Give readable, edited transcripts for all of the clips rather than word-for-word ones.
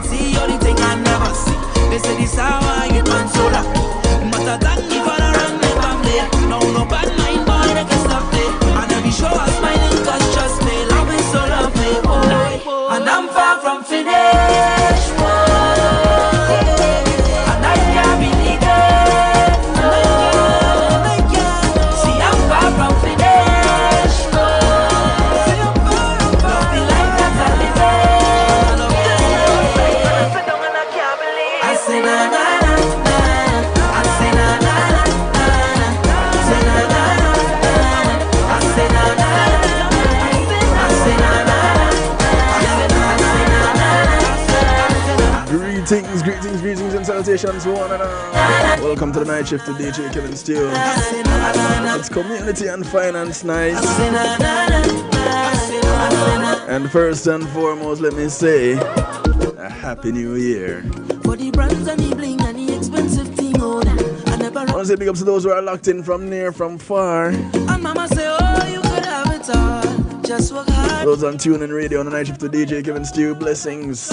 see all the thing I never see. They say this how I get man so lucky. But I thank me for the run me family. Now no bad mind boy they can stop me. And every show I smiling cause trust me, love is so lovely, boy. And I'm far from finished, boy. And I can't believe it. See I'm far from finished, boy. Love the life that I live in. I say na na na na. I say na na na na. Say na na na na. I say na na na. I say na na na. Greetings and salutations to one and all. Welcome to the night shift to DJ Kevin Steele. It's community and finance night. And first and foremost, let me say a happy new year. For the brands and the bling and the expensive thing, oh, I never. I want to say big ups to those who are locked in from near, from far. And mama say, oh, you could have it all. Just work hard. Those on TuneIn Radio on the night shift to DJ Kevin Steele, blessings.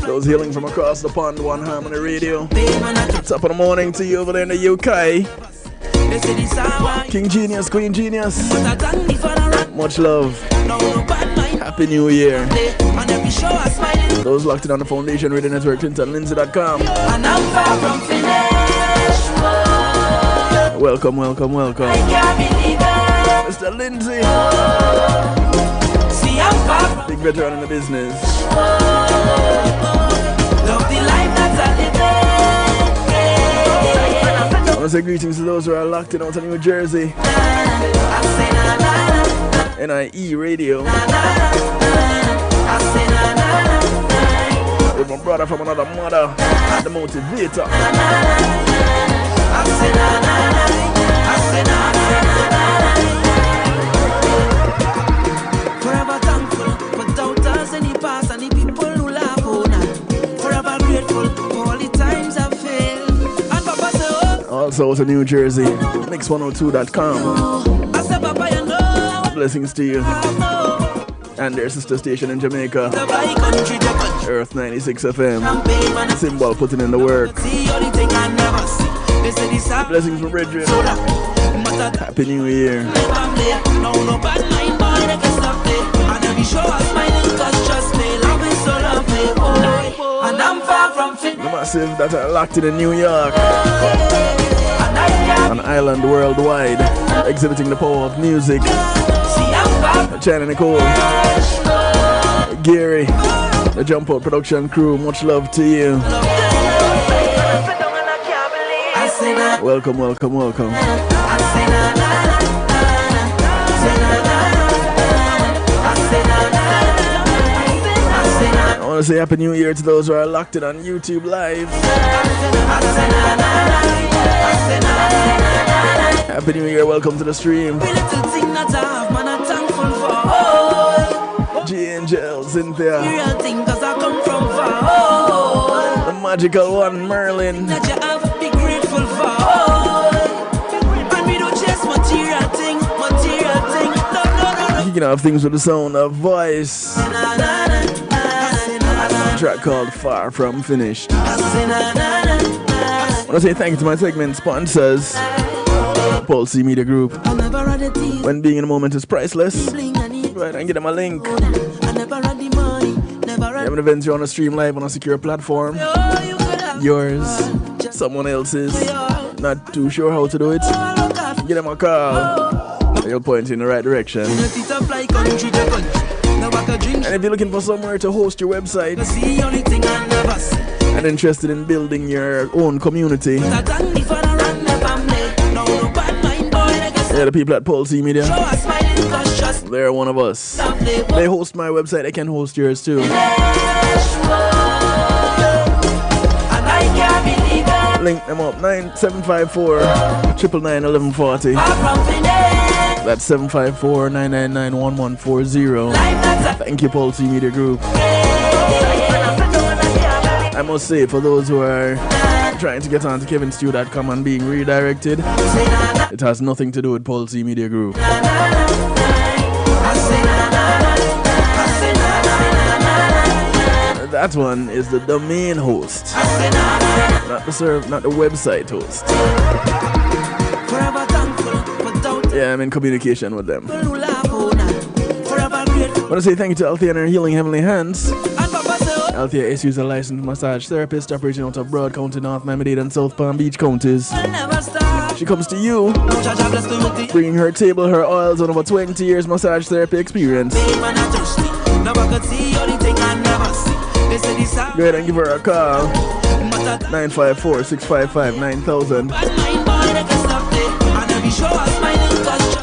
Those hailing from across the pond, One Harmony Radio. Top of the morning to you over there in the UK. King Genius, Queen Genius. Much love. Happy New Year. Those locked in on the Foundation Radio Network, ClintonLindsay.com. Welcome, welcome, welcome. Mr. Lindsay. Big veteran in the business. Love the life that I live in. I want to say greetings to those who are locked in out of New Jersey. NIE Radio. With my brother from another mother, the motivator. Forever thankful for doubters and the past and the people who laugh on us. Forever grateful for all the times I've failed. And Papa say, oh. Also to New Jersey, mix102.com. I said, Papa, you know. Blessings to you. And their sister station in Jamaica, Earth 96 FM. Symbol putting in the work. Blessings from Bridget. Happy New Year. The massive that are locked in New York. An island worldwide, exhibiting the power of music. China Nicole, Gary, the Jump Out production crew, much love to you. Welcome, welcome, welcome. I want to say Happy New Year to those who are locked in on YouTube Live. Happy New Year, welcome to the stream. G Angel, Cynthia, the magical one, Merlin. Kicking off things with the sound of voice. A track called Far From Finished. I want to say thank you to my segment sponsors, Paul C Media Group. When being in a moment is priceless. Right, and get them a link. You have an event you want to stream live on a secure platform. Yours, someone else's. Not too sure how to do it. Get them a call. They'll point you in the right direction. And if you're looking for somewhere to host your website and interested in building your own community, yeah, the people at Paul C Media, they're one of us. They host my website, I can host yours too. Link them up, 9754 999 1140. That's 754 999 1140. Thank you, Paul C Media Group. I must say, for those who are trying to get on to kevinstew.com and being redirected, it has nothing to do with Paul C Media Group. That one is the domain host, not the website host. Yeah, I'm in communication with them. I want to say thank you to Althea and her Healing Heavenly Hands. Althea is a licensed massage therapist operating out of Broad County, North Miami-Dade and South Palm Beach counties. She comes to you, bringing her table, her oils, and over 20 years massage therapy experience. Go ahead and give her a call. 954-655-9000.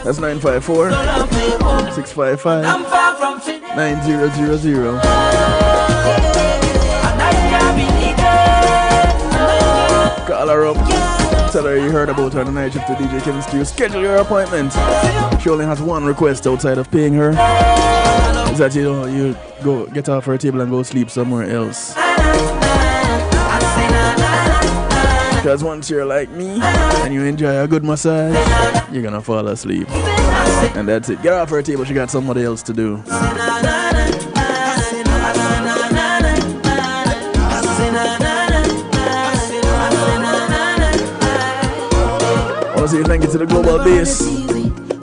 That's 954-655-9000. Call her up. Tell her you heard about her on the night shift to DJ Kevin's Studio. Schedule your appointment. She only has one request outside of paying her. Is that you go get off her table and go sleep somewhere else. Because once you're like me and you enjoy a good massage, you're gonna fall asleep. And that's it. Get off her table, she got somebody else to do. I want to say thank you to the global base.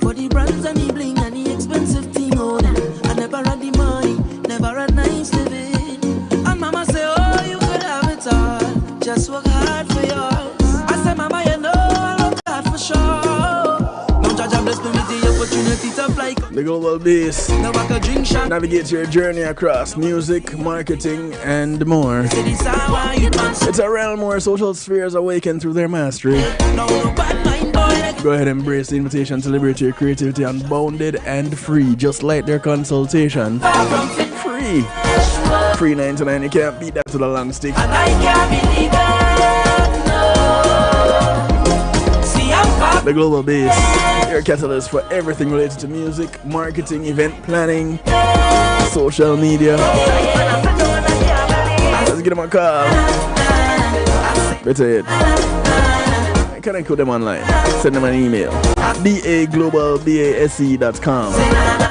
For the brands and the bling and the expensive thing on. I never had the money, never had nice living. And mama say, oh, you could have it all. Just work hard for yours. I say, mama, you know I work hard for sure. Now Jaja bless me with the opportunity to fly. The global base. Now I can drink shot. Navigate your journey across music, marketing, and more. It's a realm where social spheres awaken through their mastery. Go ahead and embrace the invitation to liberate your creativity unbounded and free, just like their consultation. Free. Free 99, you can't beat that to the long stick. The global base, your catalyst for everything related to music, marketing, event planning, social media. Let's get them a call. Better yet, connect with them online. Send them an email. daglobalbase.com.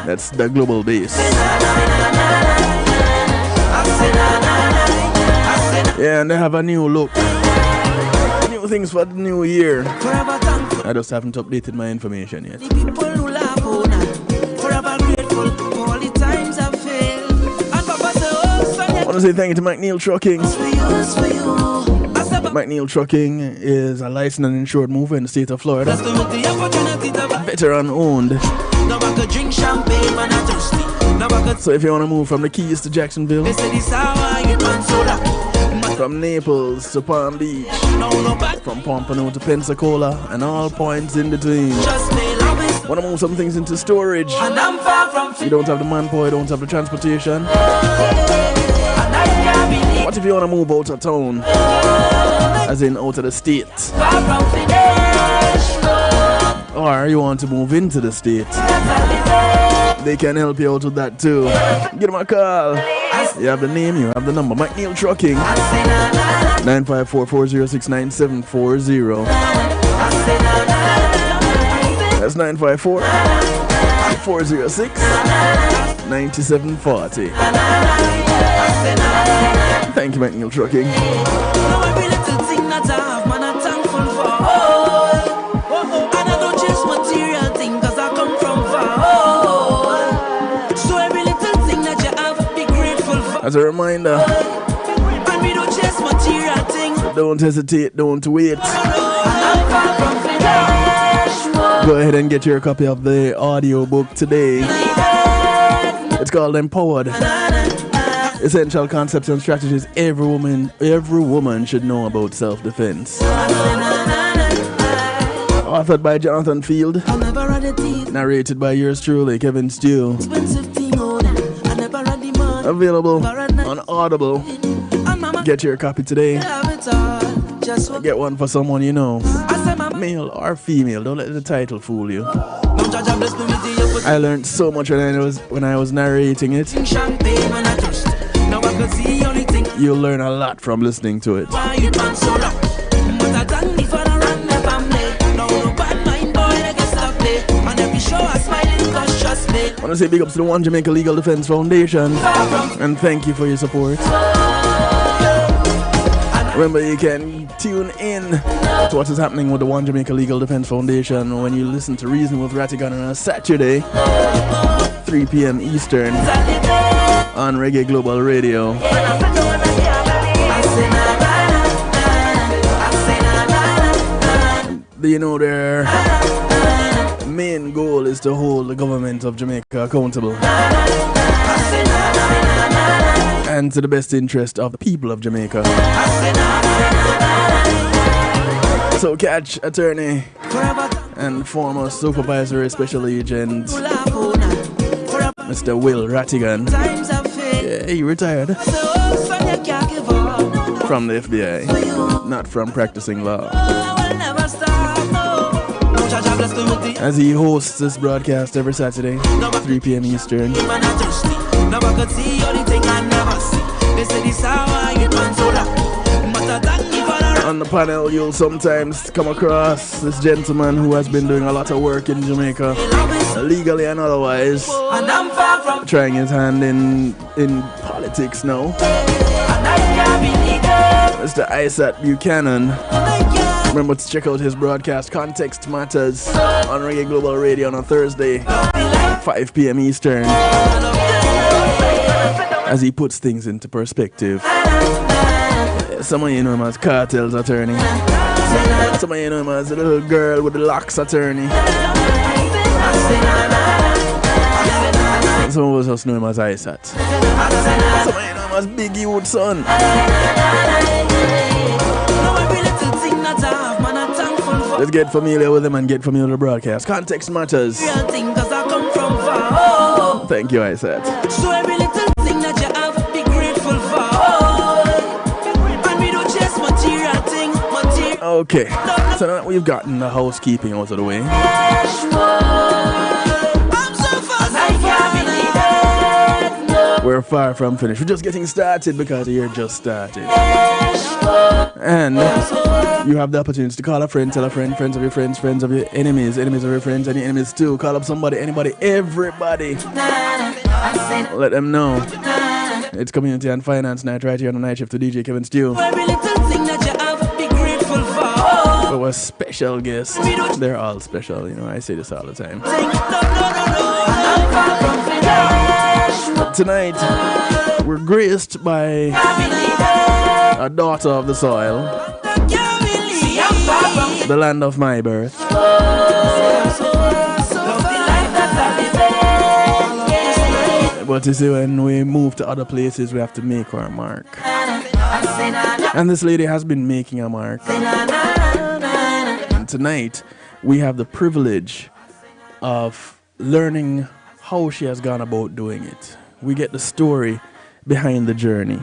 That's the global base. Yeah, and they have a new look. New things for the new year. I just haven't updated my information yet. I want to say thank you to McNeil Trucking. McNeil Trucking is a licensed and insured mover in the state of Florida. Veteran owned. So if you want to move from the Keys to Jacksonville, from Naples to Palm Beach, from Pompano to Pensacola, and all points in between, want to move some things into storage, you don't have the manpower, you don't have the transportation. What if you want to move out of town, as in out of the state, or you want to move into the state? They can help you out with that too. Give them a call. You have the name, you have the number. McNeil Trucking, 954-406-9740. That's 954-406-9740. Thank you, McNeil Trucking. As a reminder, don't hesitate, don't wait. Go ahead and get your copy of the audio book today. It's called Empowered. Essential concepts and strategies every woman should know about self-defense. Authored by Jonathan Field. Narrated by yours truly, Kevin Steele. Available on Audible. Get your copy today. Get one for someone you know, male or female. Don't let the title fool you. I learned so much when I was narrating it. You'll learn a lot from listening to it. I want to say big ups to the One Jamaica Legal Defense Foundation, and thank you for your support. Remember, you can tune in to what is happening with the One Jamaica Legal Defense Foundation when you listen to Reason with Rattigan on a Saturday, 3 p.m. Eastern, on Reggae Global Radio. Do you know their main goal is to hold the government of Jamaica accountable and to the best interest of the people of Jamaica. So catch attorney and former supervisory special agent Mr. Will Rattigan. Yeah, he retired from the FBI, not from practicing law. As he hosts this broadcast every Saturday, 3 p.m. Eastern. On the panel, you'll sometimes come across this gentleman who has been doing a lot of work in Jamaica, legally and otherwise, trying his hand in politics now. Mr. Isaac Buchanan. Remember to check out his broadcast, Context Matters, on Reggae Global Radio on a Thursday, 5 p.m. Eastern, as he puts things into perspective. Some of you know him as Cartel's attorney. Some of you know him as the little girl with the locks attorney. Some of us just know him as Isat. Some of you know him as Big Youth's son. Let's get familiar with him and get familiar with the broadcast. Context Matters. Thank you, Isat. So every little thing that you have, be grateful for. And we don't chase material thing, Okay, so now that we've gotten the housekeeping out of the way, we're far from finished. We're just getting started because you're just started. And you have the opportunity to call a friend, tell a friend, friends of your friends, friends of your enemies, enemies of your friends, and your enemies too. Call up somebody, anybody, everybody. Let them know. It's Community and Finance Night right here on the night shift to DJ Kevin Stew. Our special guests. They're all special, you know, I say this all the time. Tonight, we're graced by a daughter of the soil, the land of my birth. But you see, when we move to other places, we have to make our mark. And this lady has been making a mark. And tonight, we have the privilege of learning how she has gone about doing it. We get the story behind the journey.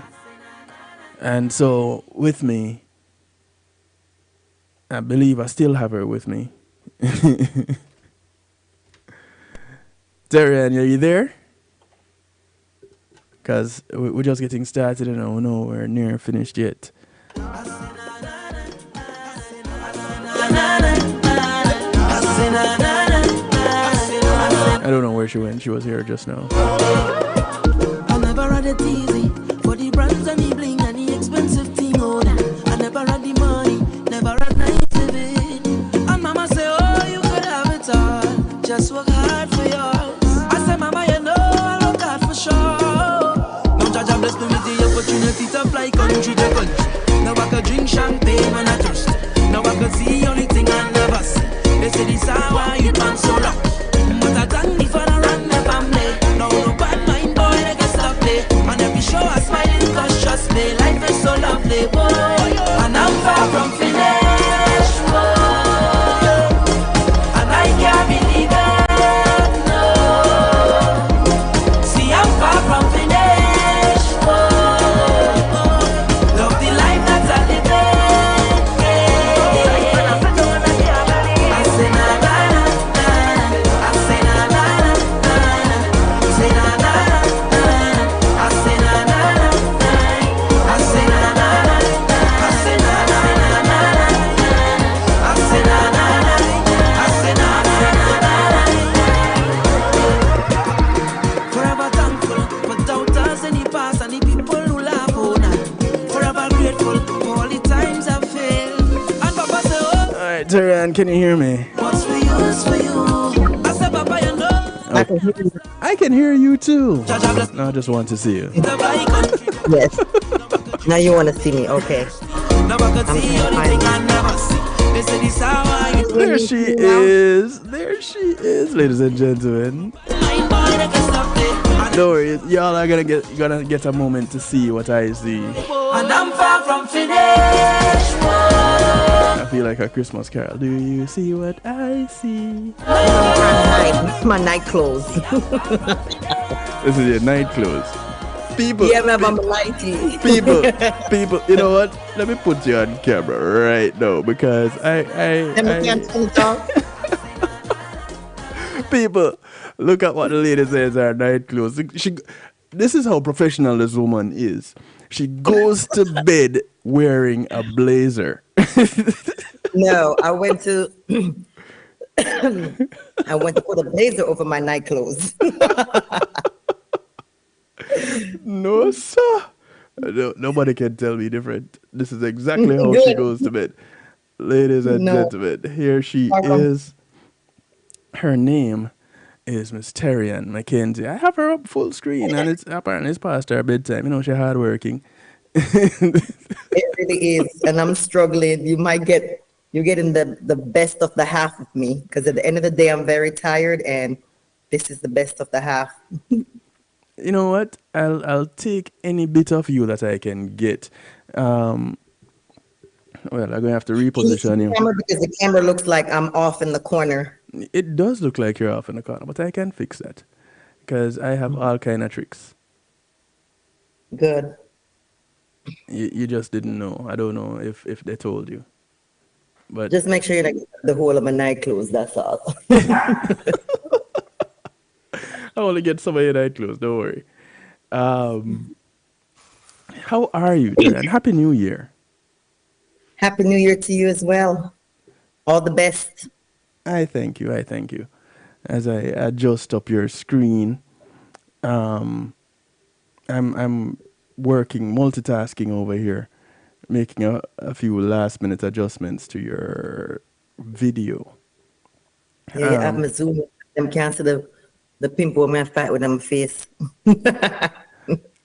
And so, with me, I believe I still have her with me. Terriann, are you there? Because we're just getting started and I don't know we're near finished yet. I don't know where she went. She was here just now. I never had it easy for the brands and the bling and the expensive thing. Oh, I never had the money, never had nice living. And mama say, oh, you could have it all. Just work hard for yours. I say, mama, you know I work hard for sure. Now Jaja bless me with the opportunity to fly country to country. Now I can drink champagne when I thirst. Now I can see only thing I never see. They say this how I you man so rock. But I thank me for the run my family. Now no bad mind boy they can stop me. And every show I smiling cause trust me. Life is so lovely boy. And I'm far from finished boy. And I can't believe it. No. See I'm far from finished boy. Love the life that I live in. I say na na na na. I say na na na na. Say na na na na. I say na na na na. I say na na na na. Terriann, can you hear me? What's for you is for you. I said, Papa, you know. I can hear you. I can hear you too. Jaja bless No, I just want to see you. the right country. Yes. Now you want to see me. Okay. Now I can see anything I never see. They say this how I There she is. There she is, ladies and gentlemen. mind boy, they can stop it. Don't worry, y'all are gonna get a moment to see what I see. And I'm far from finished. I feel like a Christmas carol. Do you see what I see? This is my night clothes. This is your night clothes. People, Yeah, man, I'm nighty. people, you know what? Let me put you on camera right now because Let me can't tell it all. people, look at what the lady says are night clothes. This is how professional this woman is. She goes to bed wearing a blazer. No, I went to put a blazer over my night clothes. No, sir. No, nobody can tell me different. This is exactly how she goes to bed. Ladies and gentlemen, here she is. Her name is Miss Terriann McKenzie. I have her up full screen, and it's apparently it's past her bedtime. You know, she's hardworking. It really is, and I'm struggling. You're getting the best of the half of me, because at the end of the day, I'm very tired, and this is the best of the half. You know what? I'll take any bit of you that I can get. Well, I'm gonna have to reposition you. Because the camera looks like I'm off in the corner. It does look like you're off in the corner, but I can fix that because I have all kind of tricks. Good. You just didn't know. I don't know if they told you, but Just make sure you don't get the whole of my night clothes. That's all. I want to get some of your night clothes. Don't worry. How are you, Terriann? Happy New Year. Happy New Year to you as well. All the best. I thank you. I thank you. As I adjust up your screen, I'm working, multitasking over here, making a few last minute adjustments to your video. Yeah, I'm a Zoom. Them cancel the pimple man fight with them face.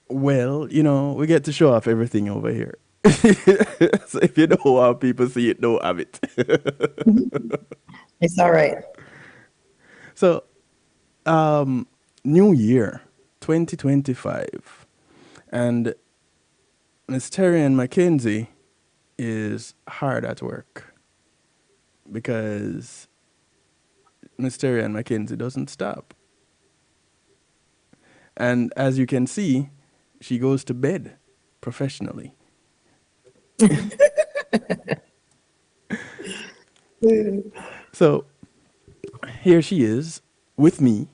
Well, you know, we get to show off everything over here. So if you don't want people see it, don't have it. It's all right. So, New Year, 2025. And Miss Terriann McKenzie is hard at work because Miss Terriann McKenzie doesn't stop. And as you can see, she goes to bed professionally. So here she is with me.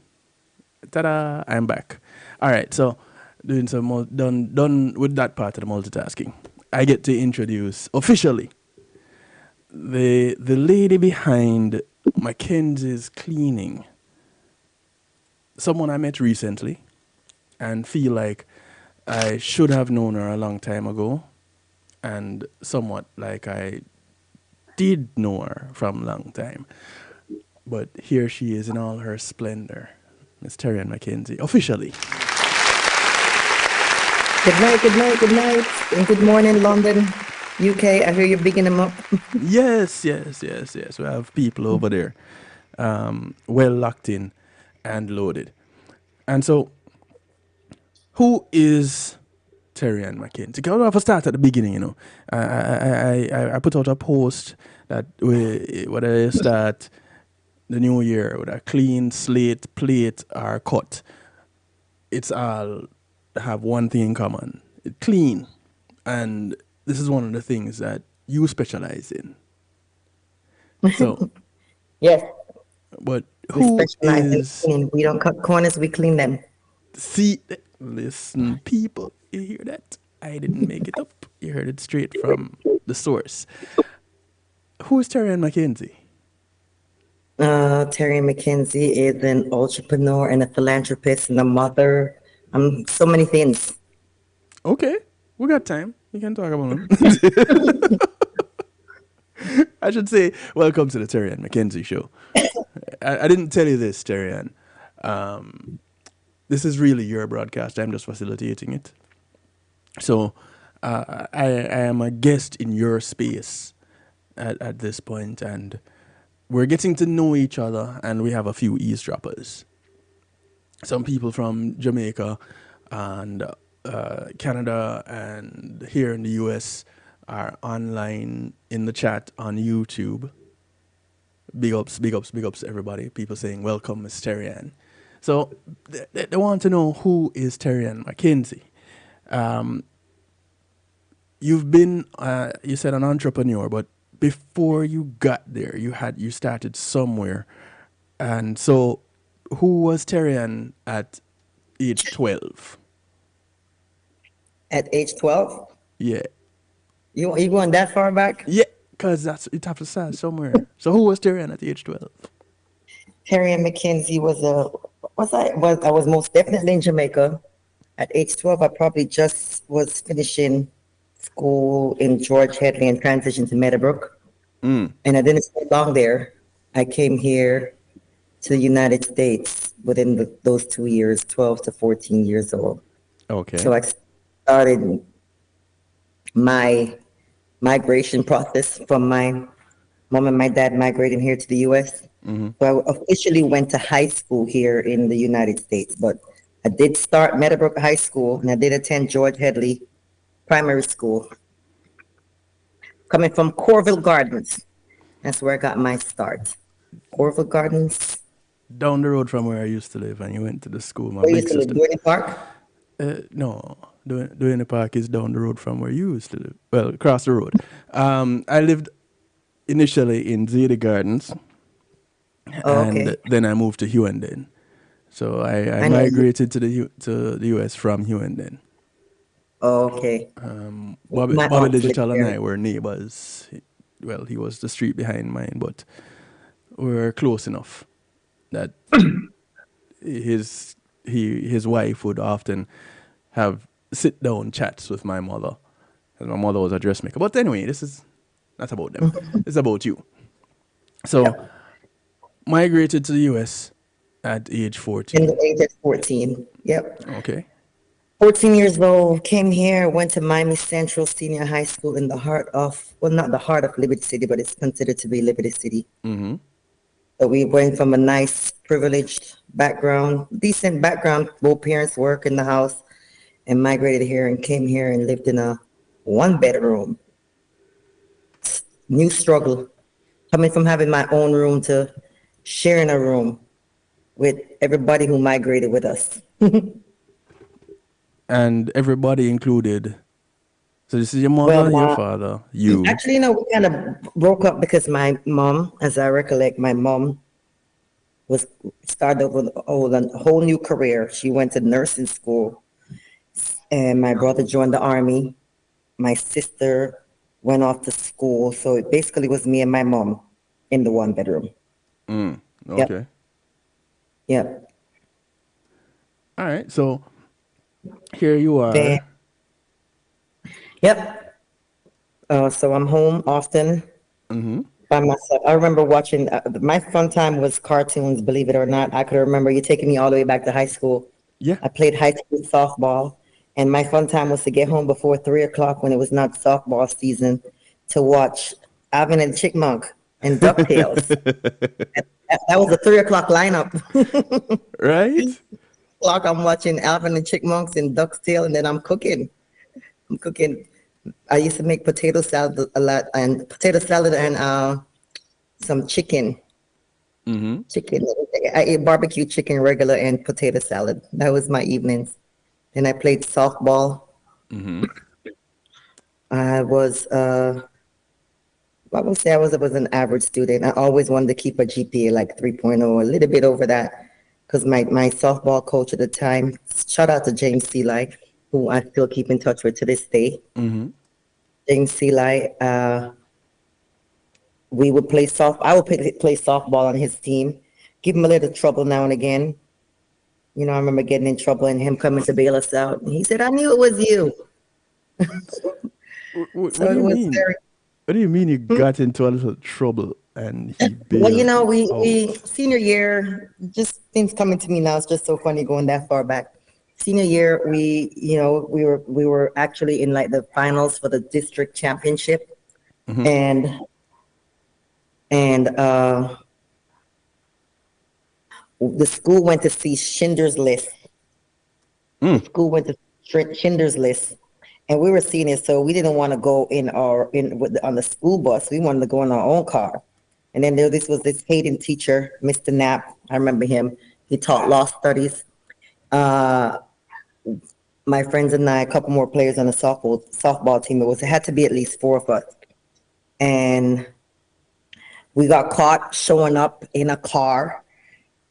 Ta-da! I'm back. All right, so doing some done with that part of the multitasking. I get to introduce officially the lady behind Mackenzie's Cleaning. Someone I met recently and feel like I should have known her a long time ago, and somewhat like I did know her from a long time. But here she is in all her splendor, Miss Terriann McKenzie, officially. Good night, good night, good night. And good morning, London, UK. I hear you're bigging them up. Yes. We have people over there, well locked in and loaded. And so, who is Terriann McKenzie? I'll have to start at the beginning, you know. I put out a post that whether I start the new year with a clean slate, plate, or cut, it's all have one thing in common. It's clean. And this is one of the things that you specialize in. So, Yes, but we who specialize in is... cleaning. We don't cut corners, we clean them. See, listen, people, you hear that? I didn't make it up. You heard it straight from the source. Who is Terriann McKenzie? Terriann McKenzie is an entrepreneur and a philanthropist and a mother. So many things. Okay, we got time. We can talk about them. I should say, welcome to the Terriann McKenzie show. I didn't tell you this, Terriann. This is really your broadcast. I'm just facilitating it. So I am a guest in your space at this point, and we're getting to know each other, and we have a few eavesdroppers. Some people from Jamaica and Canada and here in the US are online in the chat on YouTube. Big ups, big ups, big ups, everybody. People saying, welcome, Miss Terriann. So they want to know, who is Terriann McKenzie? You've been, you said, an entrepreneur, but before you got there, you started somewhere. And so who was Terriann at age 12? At age 12? Yeah. You going that far back? Yeah, because it have to start somewhere. So who was Terriann at age 12? Terriann McKenzie I was most definitely in Jamaica. At age 12, I probably just was finishing school in George Headley and transitioned to Meadowbrook. And I didn't stay long there. I came here to the United States within those 2 years, 12 to 14 years old. Okay. So I started my migration process from my mom and my dad migrating here to the U.S. So I officially went to high school here in the United States, but I did start Meadowbrook High School, and I did attend George Headley Primary School. Coming from Corville Gardens, that's where I got my start. Corville Gardens. Down the road from where I used to live, and you went to the school. My Where you big used to live, sister. Duane Park? No, Duane Park is down the road from where you used to live. Well, across the road. I lived initially in Zeta Gardens, and then I moved to Hughenden. So I migrated to the US from Hughenden. Okay. Bobby Digital and I were neighbors. Well, he was the street behind mine, but we were close enough that his wife would often have sit down chats with my mother, and my mother was a dressmaker. But anyway, this is not about them. It's about you. So migrated to the US at age 14. In the age of 14. Yep. Okay. 14 years old, came here, went to Miami Central Senior High School in the heart of, well, not the heart of Liberty City, but it's considered to be Liberty City. So we went from a nice, privileged background, decent background. Both parents work in the house, and migrated here and came here and lived in a one-bedroom. New struggle, coming from having my own room to sharing a room with everybody who migrated with us. And everybody included. So this is your mother, your father, you. Actually, we kind of broke up because my mom, as I recollect, my mom started over a whole new career. She went to nursing school, and my brother joined the army. My sister went off to school. So it basically was me and my mom in the one bedroom. Okay. Yep. All right. So here you are. Yep. So I'm home often by myself. I remember watching, my fun time was cartoons, believe it or not. I could remember you taking me all the way back to high school. Yeah. I played high school softball, and my fun time was to get home before 3 o'clock when it was not softball season to watch Alvin and Chipmunk and DuckTales. That was the 3 o'clock lineup. Right? I'm watching Alvin and Chipmunks and DuckTales, and then I'm cooking. I used to make potato salad a lot, and some chicken. Chicken. I ate barbecue chicken, regular, and potato salad. That was my evenings. Then I played softball. I was, I would say I was an average student. I always wanted to keep a GPA like 3.0, a little bit over that, because my softball coach at the time, shout out to James Seeley, who I still keep in touch with to this day. James Seeley, we would play I would play softball on his team, give him a little trouble now and again. I remember getting in trouble and him coming to bail us out. And he said, "I knew it was you." What do you mean? What do you mean you got into a little trouble and he Well, you bailed know, you we out? senior year, just things coming to me now. It's just so funny going that far back. Senior year, we were actually in like the finals for the district championship, and and the school went to see Schindler's List. The school went to Schindler's List, and we were seeing it, so we didn't want to go on the school bus. We wanted to go in our own car. And then this was this Hayden teacher, Mr. Knapp. I remember him. He taught law studies. Uh, my friends and I, a couple more players on the softball team. It had to be at least four of us, and we got caught showing up in a car,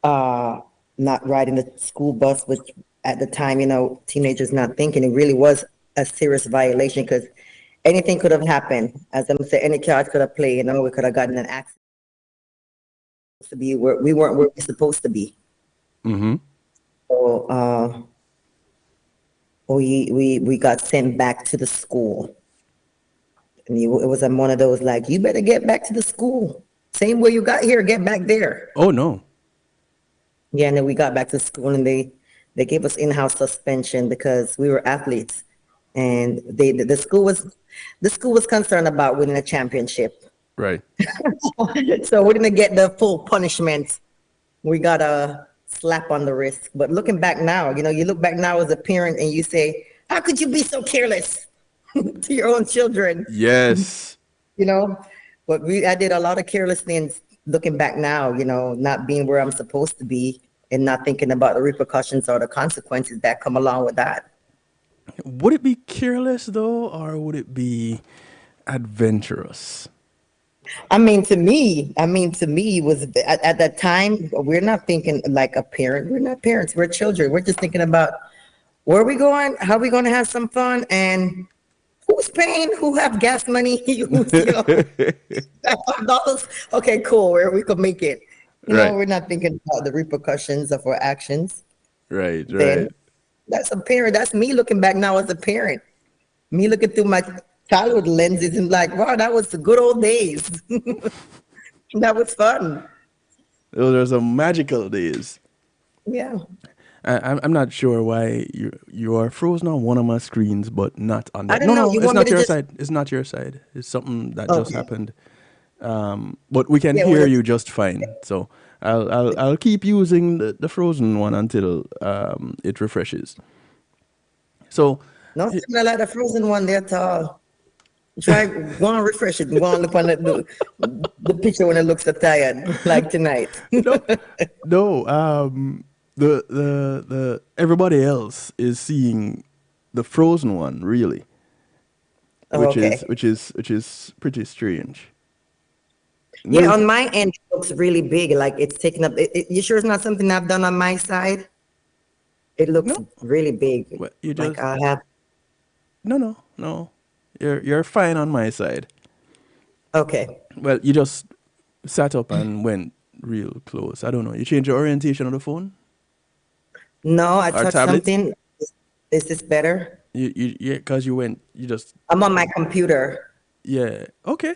not riding the school bus, which at the time, teenagers not thinking it really was a serious violation because anything could have happened. As I'm saying, any cards could have played. We could have gotten an accident. To be where we weren't where we're supposed to be. Mm-hmm. So we got sent back to the school. And it was one of those like, you better get back to the school. Same way you got here, get back there. Oh no. Yeah, and then we got back to school and they gave us in-house suspension because we were athletes. And the school was concerned about winning a championship. Right. So we didn't get the full punishment. We got a slap on the wrist. But looking back now, you look back now as a parent and you say, how could you be so careless to your own children? Yes. But I did a lot of careless things looking back now, not being where I'm supposed to be and not thinking about the repercussions or the consequences that come along with that. Would it be careless though, or would it be adventurous? I mean, to me, it was at that time, we're not thinking like a parent. We're not parents. We're children. We're just thinking about where are we going? How are we going to have some fun? And who's paying? Who have gas money? $5. Okay, cool. Where we could make it. Right. We're not thinking about the repercussions of our actions. Right. Then Right. that's a parent. That's me looking back now as a parent. Me looking through my childhood lenses and like, wow, that was the good old days. That was fun. Those are some magical days. Yeah. I'm not sure why you are frozen on one of my screens, but not on that. I don't know. No, You it's want me not to your just- side. It's not your side. It's something that just Okay. happened. But we can Yeah, hear well, you just fine. So I'll keep using the frozen one until it refreshes. So No, something like the frozen one there at all. Try go and refresh it. Go and look on the picture when it looks so tired, like tonight. no, the everybody else is seeing the frozen one really, Oh, which okay. is pretty strange. Yeah, No, on my end, it looks really big. Like it's taking up. You sure it's not something I've done on my side? It looks no, really big. well, you Like just I have. no. You're fine on my side. Okay. Well, you just sat up and went real close. I don't know. You changed your orientation of the phone No, I or touched tablet. something. Is this better? Yeah, because you just I'm on my computer. yeah, okay.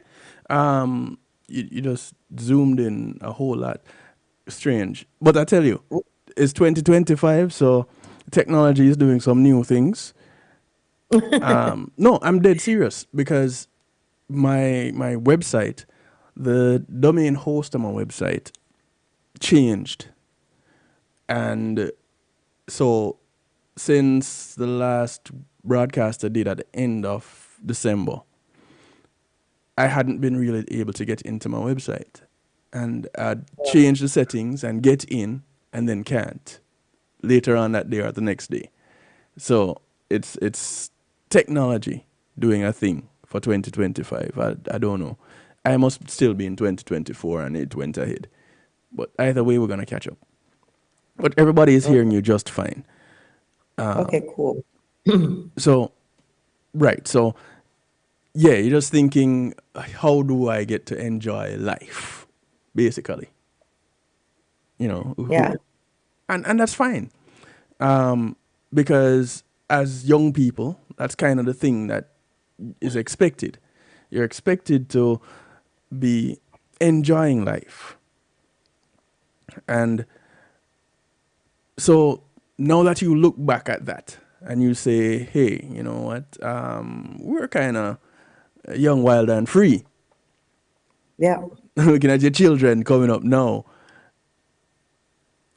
You just zoomed in a whole lot. Strange. But I tell you, it's 2025, so technology is doing some new things. No, I'm dead serious because my website, the domain host of my website changed. And so since the last broadcast I did at the end of December, I hadn't been really able to get into my website. And I'd change the settings and get in and then can't later on that day or the next day. So it's technology doing a thing for 2025. I don't know. I must still be in 2024 and it went ahead. But either way, we're going to catch up. But everybody is hearing you just fine. Okay, cool. So, right. So, yeah, you're just thinking, how do I get to enjoy life, basically? Yeah. And that's fine. Because as young people, that's kind of the thing that is expected. You're expected to be enjoying life. And so now that you look back at that and you say, hey, you know what? We're kind of young, wild, and free. Yeah. Looking at your children coming up now,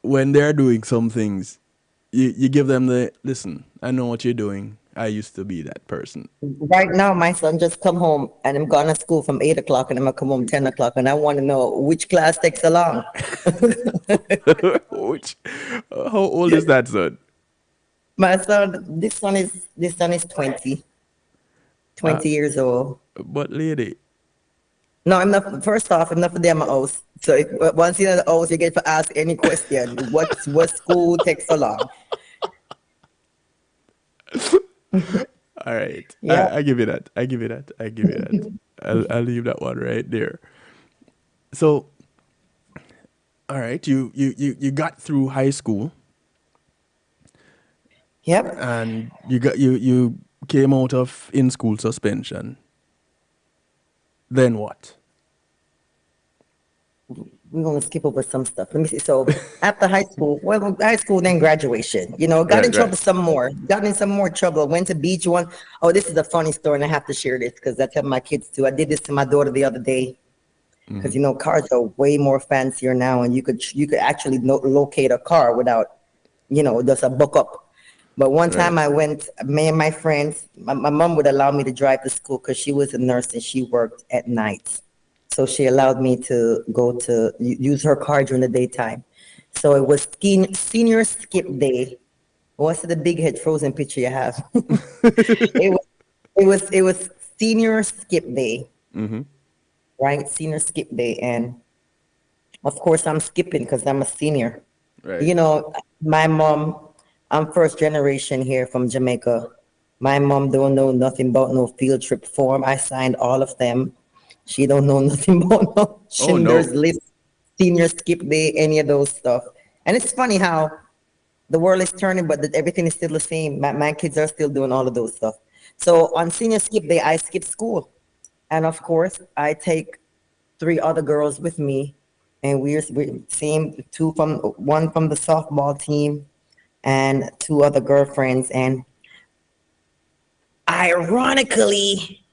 when they're doing some things, you give them the listen, I know what you're doing. I used to be that person. Right now, my son just come home and I'm gone to school from 8 o'clock and I'm gonna come home 10 o'clock and I want to know which class takes so long. Which, how old is that son? My son, this son is 20, Uh, 20 years old. but lady, No, I'm not. First off, I'm not for them house. So once you're in the house, you get to ask any question. What school takes so long? all right, Yeah. I give you that. I give you that. I give you that. I'll leave that one right there. So, all right, you got through high school Yep. and you came out of in school suspension. Then what? We're gonna skip over some stuff. Let me see. So after high school, well, high school, then graduation. Got in Right, right. trouble some more. Got in some more trouble. Went to beach one. Oh, this is a funny story, and I have to share this because I tell my kids too. I did this to my daughter the other day because cars are way more fancier now, and you could actually locate a car without just a book up. But one Right. time I went, me and my friends, my mom would allow me to drive to school because she was a nurse and she worked at night. So she allowed me to go to use her car during the daytime. So it was senior skip day. What's the big head frozen picture you have? it was it was senior skip day, right? Senior skip day, and of course I'm skipping because I'm a senior. Right. You know, my mom, I'm first generation here from Jamaica. My mom don't know nothing about no field trip form. I signed all of them. She don't know nothing about no Oh Schindler's no. List, senior skip day, any of those stuff. And it's funny how the world is turning, but everything is still the same. My kids are still doing all of those stuff. So on senior skip day, I skip school. And of course, I take three other girls with me, and we're same one from the softball team, and two other girlfriends. And ironically,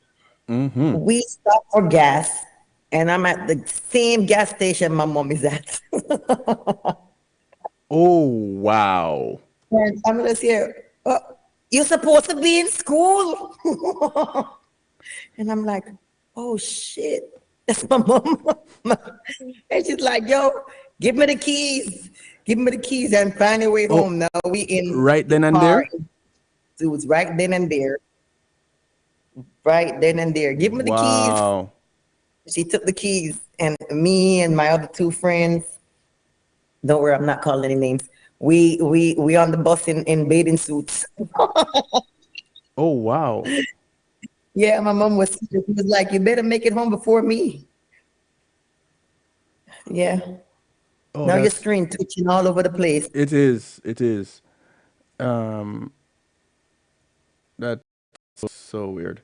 we stop for gas, and I'm at the same gas station my mom is at. Oh wow. And I'm gonna say, "You're supposed to be in school," and I'm like, "Oh shit." That's my mom. And she's like, yo, give me the keys. Give me the keys and find your way Oh, home. Now we in right the then and car. there. So it's right then and there. Right then and there. Give me the keys. Wow. She took the keys. And me and my other two friends, don't worry, I'm not calling any names. We on the bus in bathing suits. Oh wow. Yeah, my mom she was like, you better make it home before me. Yeah. Oh, Now your that's screen twitching all over the place. it is. It is. Um, that's so weird.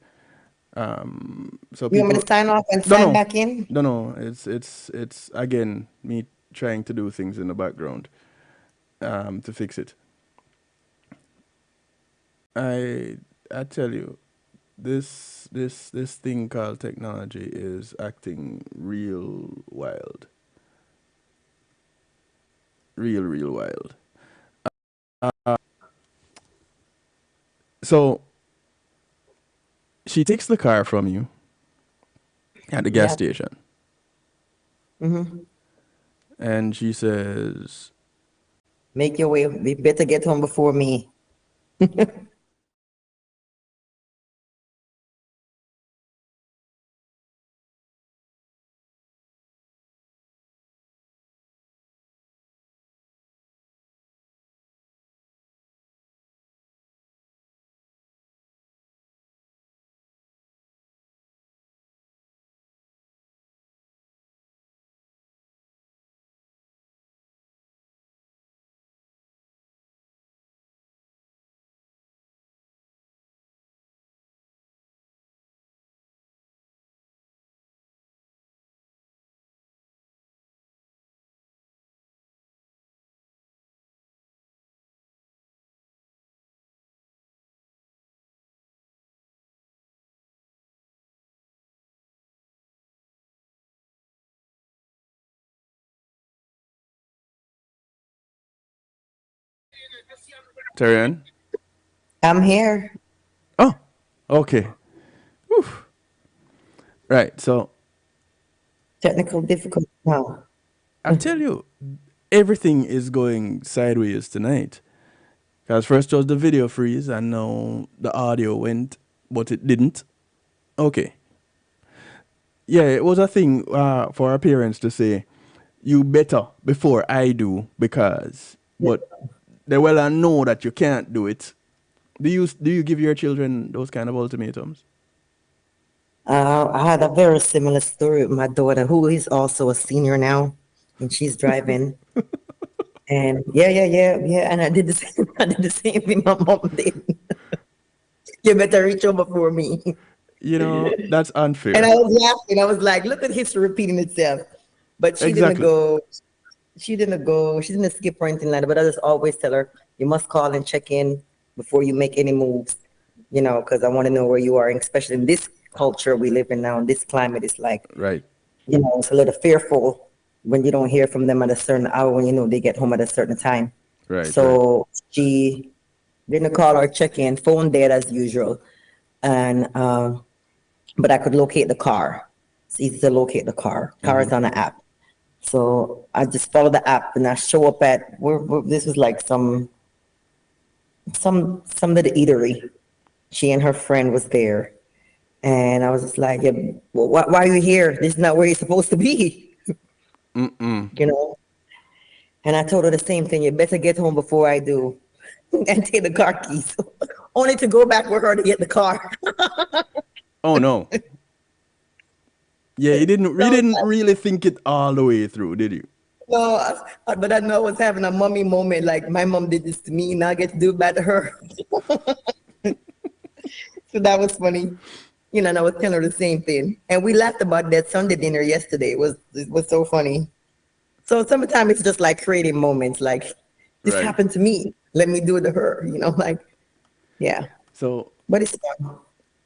So You want me people, to sign off and no, sign no, back in? no, no. It's again me trying to do things in the background, to fix it. I I tell you, this thing called technology is acting real wild, real wild. So she takes the car from you at the gas Yeah. station, and she says, Make your way. You better get home before me. Terriann? I'm here. Oh, okay. Whew. Right. So Technical difficulty now. I tell you, everything is going sideways tonight. Because first was the video freeze, and now the audio went, but it didn't. Okay. Yeah, it was a thing for our parents to say, "You better before I do," because, but they well know that you can't do it. Do you give your children those kind of ultimatums? I had a very similar story with my daughter, who is also a senior now, and she's driving. And yeah. And I did the same. I did the same thing my mom did. You better reach over for me. You know, that's And unfair. I was laughing. I was like, look at history repeating itself. But she didn't Exactly. go. She didn't go. She didn't skip or anything like that. But I just always tell her, you must call and check in before you make any moves. Because I want to know where you are, and especially in this culture we live in now, in this climate, it's like, Right. it's a little fearful when you don't hear from them at a certain hour when they get home at a certain time. Right. Right. So she didn't call or check in, phone dead as usual. And but I could locate the car. It's easy to locate the car. Car is on the app. So I just follow the app and I show up at this was like some little eatery. She and her friend was there. And I was just like, yeah, well, why are you here? This is not where you're supposed to be. you know. And I told her the same thing. You better get home before I do, and take the car keys, only to go back with her to get the car. Oh no. Yeah, you didn't really think it all the way through, did you? No, but I know I was having a mommy moment. Like my mom did this to me, now I get to do it back to her. So that was funny. And I was telling her the same thing. And we laughed about that Sunday dinner yesterday. It was so funny. So sometimes it's just like creating moments, like this Right. happened to me. Let me do it to her, like, yeah. So But it's fun.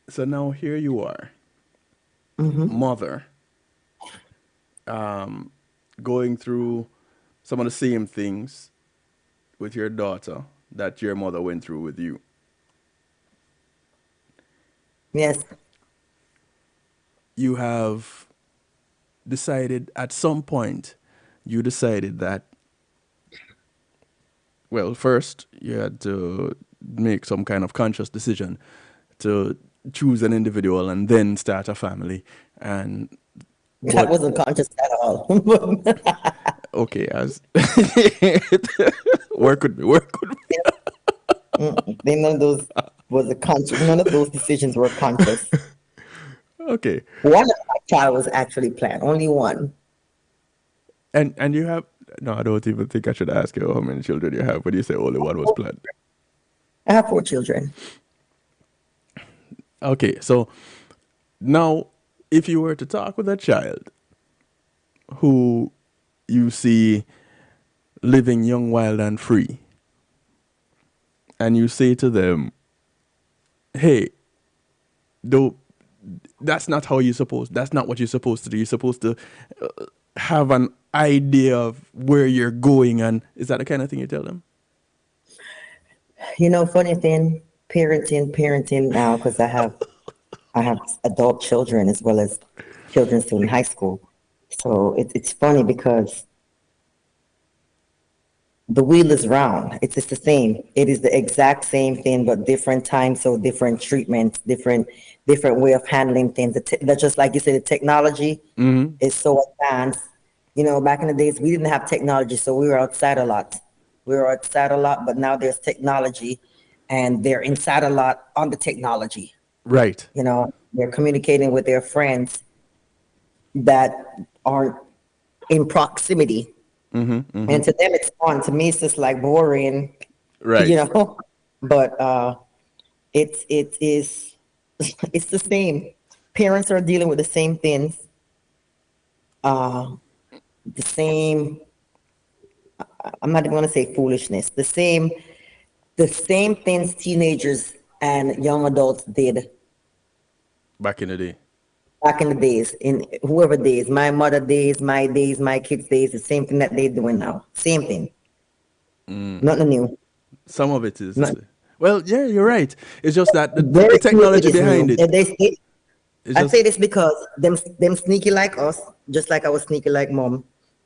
so now here you are, mother, going through some of the same things with your daughter that your mother went through with you. Yes. You have decided at some point, you decided that, well, first you had to make some kind of conscious decision to choose an individual and then start a family. And That but wasn't conscious at all. okay, as where could be, None of those was a conscious. None of those decisions were conscious. okay, One of my child was actually planned. Only one. and you have no. I don't even think I should ask you how many children you have when you say only one was planned. I have 4 children. Okay, so now if you were to talk with a child who you see living young, wild, and free, and you say to them, "Hey, though, that's not how you supposed. That's not what you're supposed to do. You're supposed to have an idea of where you're going." And is that the kind of thing you tell them? Funny thing, parenting now, because I have adult children as well as children still in high school. So it's funny because the wheel is round. It's the same. It is the exact same thing, but different times, so different treatments, different way of handling things. That's just like you said, the technology is so advanced. Back in the days, we didn't have technology, so we were outside a lot. But now there's technology, and they're inside a lot on the technology. Right. They're communicating with their friends that aren't in proximity. And to them, it's fun. To me, it's just like boring, Right. But it is it's the same. Parents are dealing with the same things, the same. I'm not even going to say foolishness. The same things teenagers and young adults did Back in the day. back in the days, in whoever days, my mother days, my days, my kids' days, the same thing that they're doing now. Same thing. Nothing new. Some of it is. Not, Well, yeah, you're right. It's just that the very few of it technology is behind new. it And is I just say this because them sneaky like us, just like I was sneaky like mom.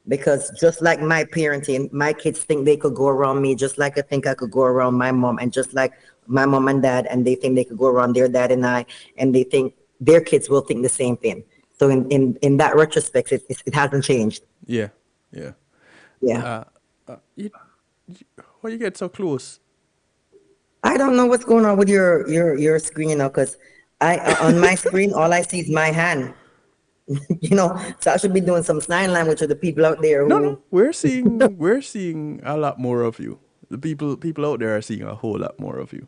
Because just like my parenting, my kids think they could go around me, just like I think I could go around my mom, and just like my mom and dad, and they think they could go around their dad and I, and they think their kids will think the same thing. So in that retrospect, it hasn't changed. yeah, yeah. Yeah. You, why you get so close? I don't know what's going on with your screen now, because on my screen all I see is my hand. So I should be doing some sign language to the people out there No, no. who We're seeing a lot more of you. The people out there are seeing a whole lot more of you.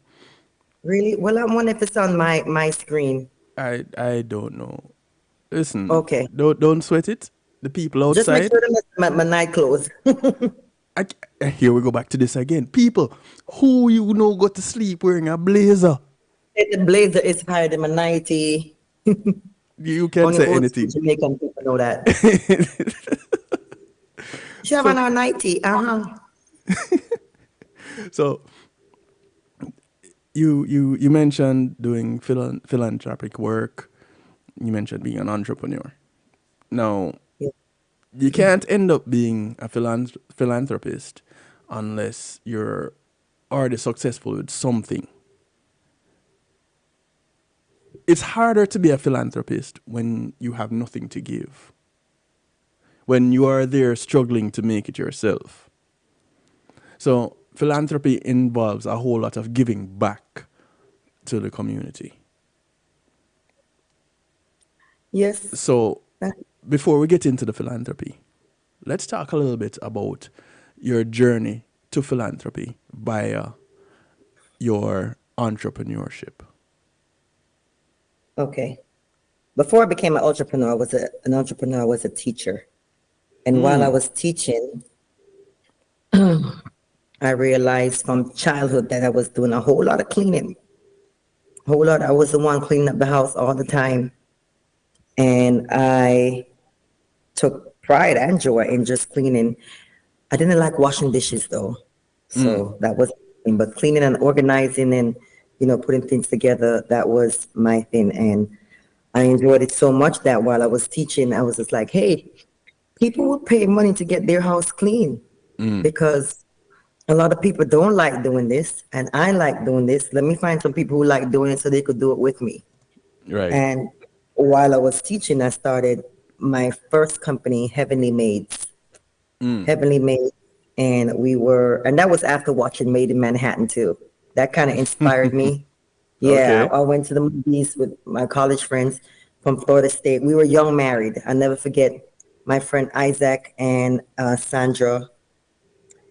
really. Well, I wonder if it's on my screen. I don't know. Listen, Okay, don't sweat it. The people just make outside. sure to my night clothes. Here we go back to this again. People who go to sleep wearing a blazer. The blazer is higher than my nightie. You can Only say old school anything. Jamaican people know that. She have So on our nightie. so you mentioned doing philanthropic work. You mentioned being an entrepreneur. Now, Yeah. you can't end up being a philanthropist unless you're already successful with something. It's harder to be a philanthropist when you have nothing to give, when you are there struggling to make it yourself. So, philanthropy involves a whole lot of giving back to the community. Yes. So, That- before we get into the philanthropy, let's talk a little bit about your journey to philanthropy via your entrepreneurship. Okay. Before I became an entrepreneur, I was a teacher. And while I was teaching, I realized from childhood that I was doing a whole lot of cleaning. Whole lot. I was the one cleaning up the house all the time. And I took pride and joy in just cleaning. I didn't like washing dishes though. So that was, but cleaning and organizing and, putting things together, that was my thing. And I enjoyed it so much that while I was teaching, I was just like, hey, people will pay money to get their house clean because a lot of people don't like doing this. And I like doing this. Let me find some people who like doing it so they could do it with me. Right. And while I was teaching, I started my first company, Heavenly Maids. Heavenly Maids. And and that was after watching Made in Manhattan too. That kind of inspired me. Yeah, Okay. I went to the movies with my college friends from Florida State. We were young married. I'll never forget my friend Isaac and Sandra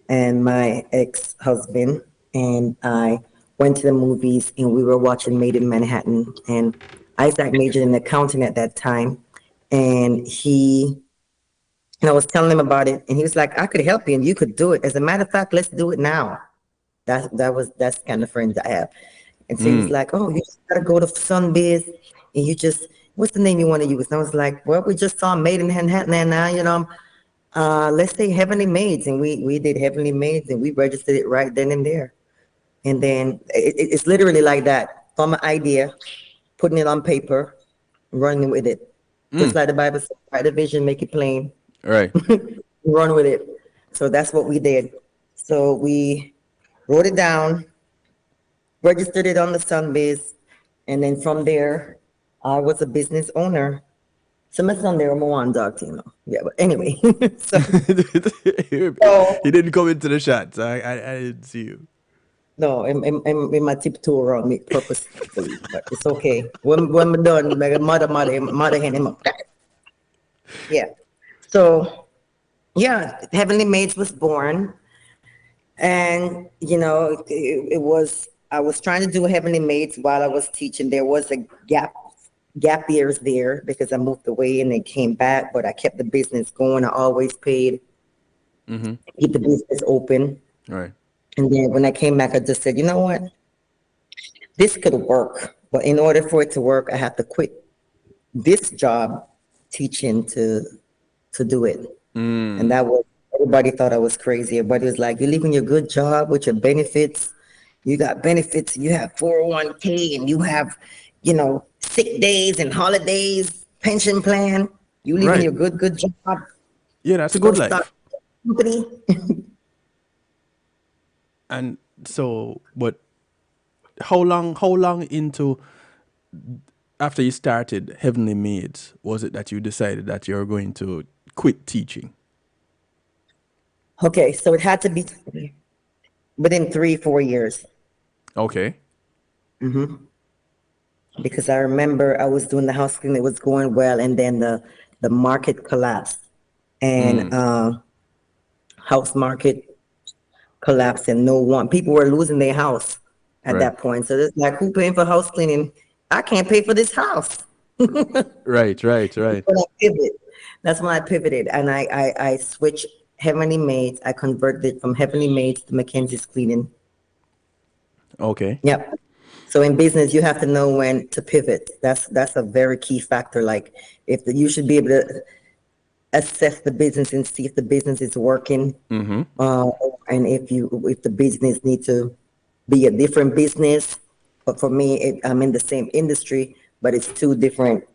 and my ex-husband. And I went to the movies and we were watching Made in Manhattan. And Isaac majored in accounting at that time. And I was telling him about it. And he was like, I could help you and you could do it. As a matter of fact, let's do it now. That's the kind of friends I have. And so he was like, oh, you just gotta go to Sunbiz and what's the name you want to use? And I was like, well, we just saw Made in Manhattan and now, let's say Heavenly Maids. And we did Heavenly Maids and we registered it right then and there. And then it's literally like that. From an idea, putting it on paper, running with it. Just like the Bible says, write the vision, make it plain, Right. run with it. So that's what we did. So we wrote it down, registered it on the Sunbiz, and then from there, I was a business owner. So my son there, I'm a one dog, Yeah, but anyway. So, He didn't come into the shots. I didn't see you. no, I'm my tiptoe around me purposefully, but it's okay. When we're done, my mother hand him up. Yeah. So, yeah, Heavenly Maids was born. And, I was trying to do Heavenly Maids while I was teaching. There was a gap years there because I moved away and then came back, but I kept the business going. I always paid, keep the business open. Right. And then when I came back, I just said, you know what? This could work. But in order for it to work, I have to quit this job teaching to do it. And that was Everybody thought I was crazy. Everybody was like, "You're leaving your good job with your benefits. You got benefits. You have 401k, and you have, sick days and holidays, pension plan. You leaving Right. your good job Yeah, that's a to go good start life. a company." And so, but how long into after you started Heavenly Maids was it that you decided that you're going to quit teaching? Okay, so it had to be within 3-4 years. Okay. Because I remember I was doing the house cleaning, it was going well, and then the market collapsed, and house market collapsed, and no one people were losing their house at Right. that point. So it's like, who paying for house cleaning? I can't pay for this house. Right, right, right. When I pivot, that's when I pivoted, and I switched Heavenly Maids. I converted it from Heavenly Maids to Mackenzie's Cleaning. Okay. Yep. So in business, you have to know when to pivot. That's a very key factor. Like, you should be able to assess the business and see if the business is working, and if the business needs to be a different business. But for me, I'm in the same industry, but it's two different.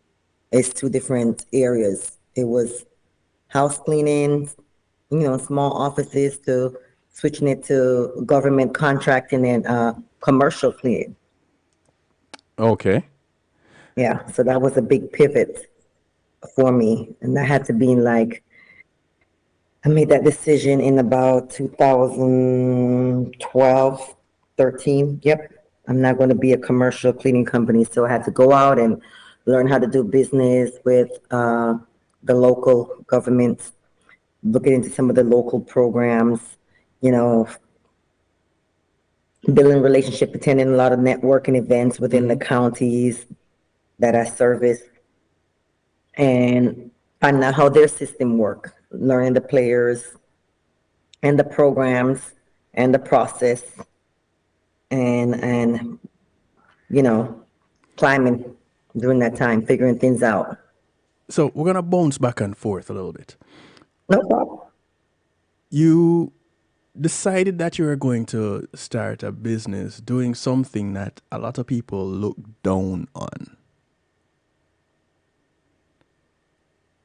It's two different areas. It was house cleaning, small offices, to switching it to government contracting and commercial cleaning. Okay. Yeah, so that was a big pivot for me. And that had to be I made that decision in about 2012, 13. Yep, I'm not going to be a commercial cleaning company. So I had to go out and learn how to do business with the local government, looking into some of the local programs, you know, building relationship, attending a lot of networking events within the counties that I service, and finding out how their system work, learning the players and the programs and the process, and climbing during that time, figuring things out. So we're gonna bounce back and forth a little bit. No problem. You decided that you were going to start a business doing something that a lot of people look down on.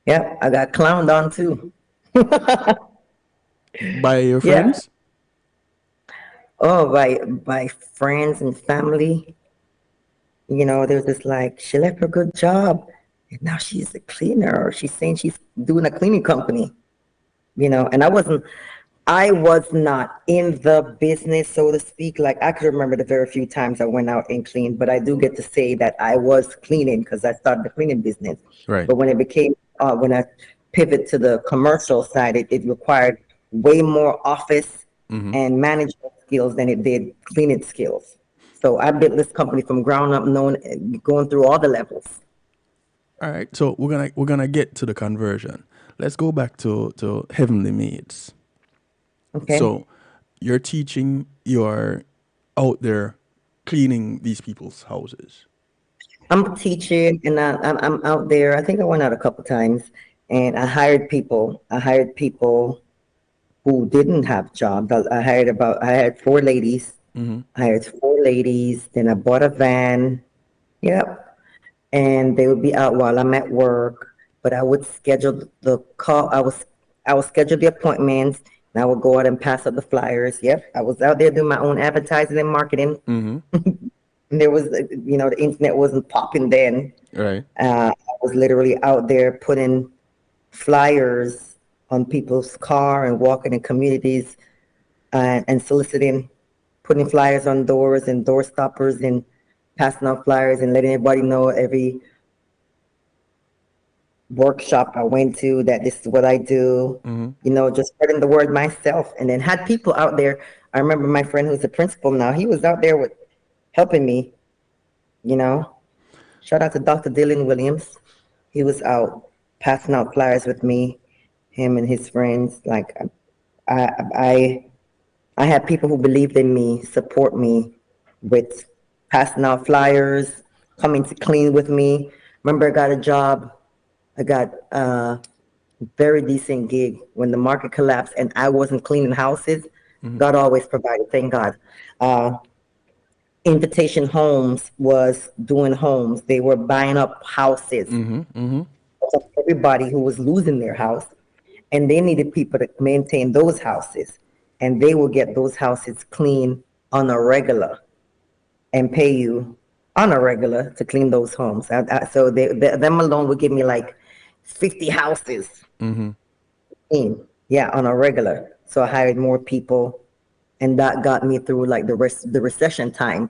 Yeah, I got clowned on too. By your Yeah. friends? Oh, by friends and family. There's this like, she left her good job and now she's a cleaner, or she's saying she's doing a cleaning company. And I was not in the business, so to speak. Like, I could remember the very few times I went out and cleaned, but I do get to say that I was cleaning because I started the cleaning business. Right. But when I pivot to the commercial side, it required way more office and management skills than it did cleaning skills. So I built this company from ground up, going through all the levels. All right. So we're gonna get to the conversion. Let's go back to Heavenly Maids. Okay. So you're teaching, you're out there cleaning these people's houses. I'm teaching, and I'm out there. I think I went out a couple times, and I hired people. I hired people who didn't have jobs. I hired 4 ladies. I hired 4 ladies. Then I bought a van. Yep. And they would be out while I'm at work. But I would schedule the call. I would schedule the appointments, and I would go out and pass out the flyers. Yep. I was out there doing my own advertising and marketing. And there was, the internet wasn't popping then. Right. I was literally out there putting flyers on people's car and walking in communities, and soliciting, putting flyers on doors and door stoppers, and passing out flyers and letting everybody know every workshop I went to that this is what I do. Just spreading the word myself, and then had people out there. I remember my friend who's a principal now. He was out there helping me. Shout out to Dr. Dylan Williams. He was out passing out flyers with me, him and his friends. Like, I had people who believed in me, support me with passing out flyers, coming to clean with me. Remember, I got a job. I got very decent gig. When the market collapsed and I wasn't cleaning houses, God always provided, thank God. Invitation Homes was doing homes. They were buying up houses of everybody who was losing their house, and they needed people to maintain those houses, and they will get those houses clean on a regular and pay you on a regular to clean those homes. So them alone would give me like 50 houses clean, yeah, on a regular. So I hired more people, and that got me through like the recession time,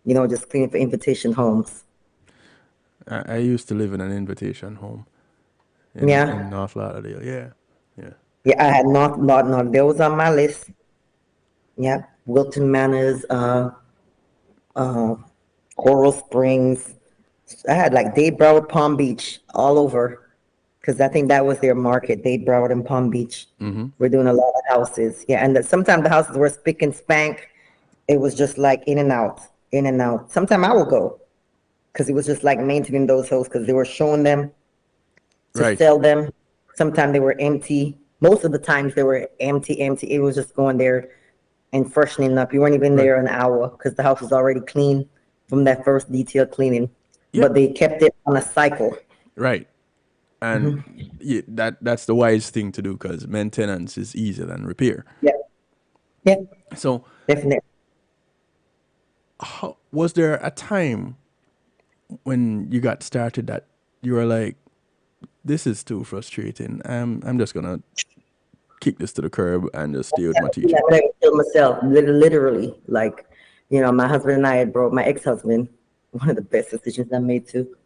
you know, just cleaning for Invitation Homes. I used to live in an Invitation Home in North Lauderdale. Yeah, I had not. There was on my list. Yeah, Wilton Manors, Coral Springs. I had like Dade, Broward, Palm Beach, all over, because I think that was their market. Dade, Broward, and Palm Beach. We're doing a lot of houses. Yeah, and sometimes the houses were spick and spank. It was just like in and out, in and out. Sometimes I would go, because it was just like maintaining those houses, because they were showing them to sell them. Sometimes they were empty. Most of the times they were empty. It was just going there and freshening up. You weren't even there an hour, because the house was already clean from that first detail cleaning. But they kept it on a cycle. Right. And that's the wise thing to do, because maintenance is easier than repair. Yeah. So Definitely. Was there a time when you got started that you were like, this is too frustrating, I'm just gonna kick this to the curb and just stay with my teacher? I killed myself, literally. Like, you know, my husband and I had brought my ex-husband. One of the best decisions I made too.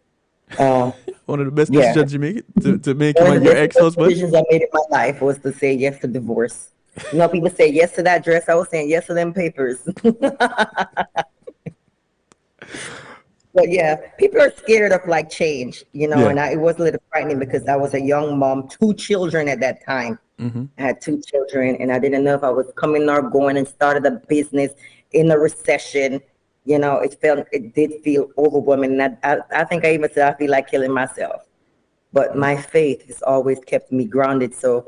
One of the best decisions you make to make him your ex-husband? Decisions I made in my life was to say yes to divorce. You know, people say yes to that dress. I was saying yes to them papers. But yeah, people are scared of like change, you know, and it was a little frightening, because I was a young mom, 2 children at that time. I had 2 children, and I didn't know if I was coming or going, and started a business in a recession. You know, it did feel overwhelming. And I think I even said I feel like killing myself. But my faith has always kept me grounded. So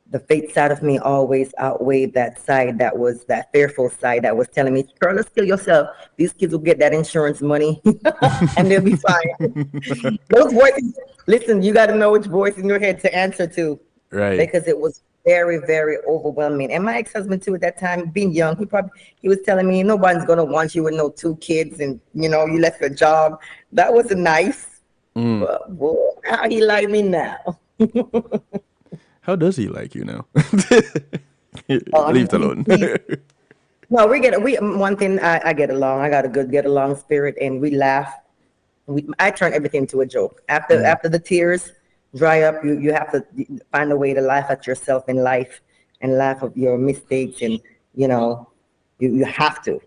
the faith side of me always outweighed that side, that was that fearful side that was telling me, girl, let's kill yourself. These kids will get that insurance money and they'll be fine. Those voices, listen, you got to know which voice in your head to answer to. Right. Because it was very, very overwhelming. And my ex-husband too, at that time, being young, he was telling me, nobody's going to want you with no 2 kids, and, you know, you left your job. That wasn't nice. But boy, how he like me now. How does he like you now? Leave it alone. No, one thing, I get along. I got a good get along spirit, and we laugh. I turn everything into a joke. After the tears dry up, you have to find a way to laugh at yourself in life, and laugh at your mistakes, and you know, you have to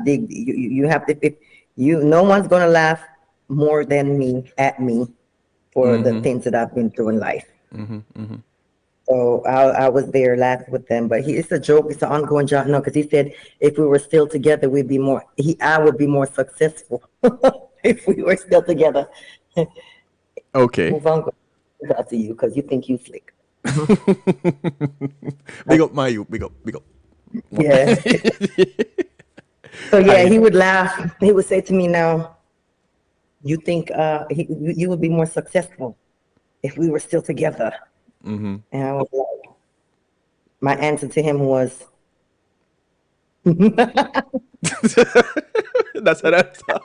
dig. You have to. If no one's gonna laugh more than me at me for the things that I've been through in life. So I was there laughing with them, but it's a joke. It's an ongoing job. No, because he said if we were still together, I would be more successful if we were still together. Okay. Move on. Out to you, because you think you slick. Big up my you. Big up. Yeah. So yeah, he would laugh. He would say to me, "Now, you think you would be more successful if we were still together?" And I was like, my answer to him was, that's an answer.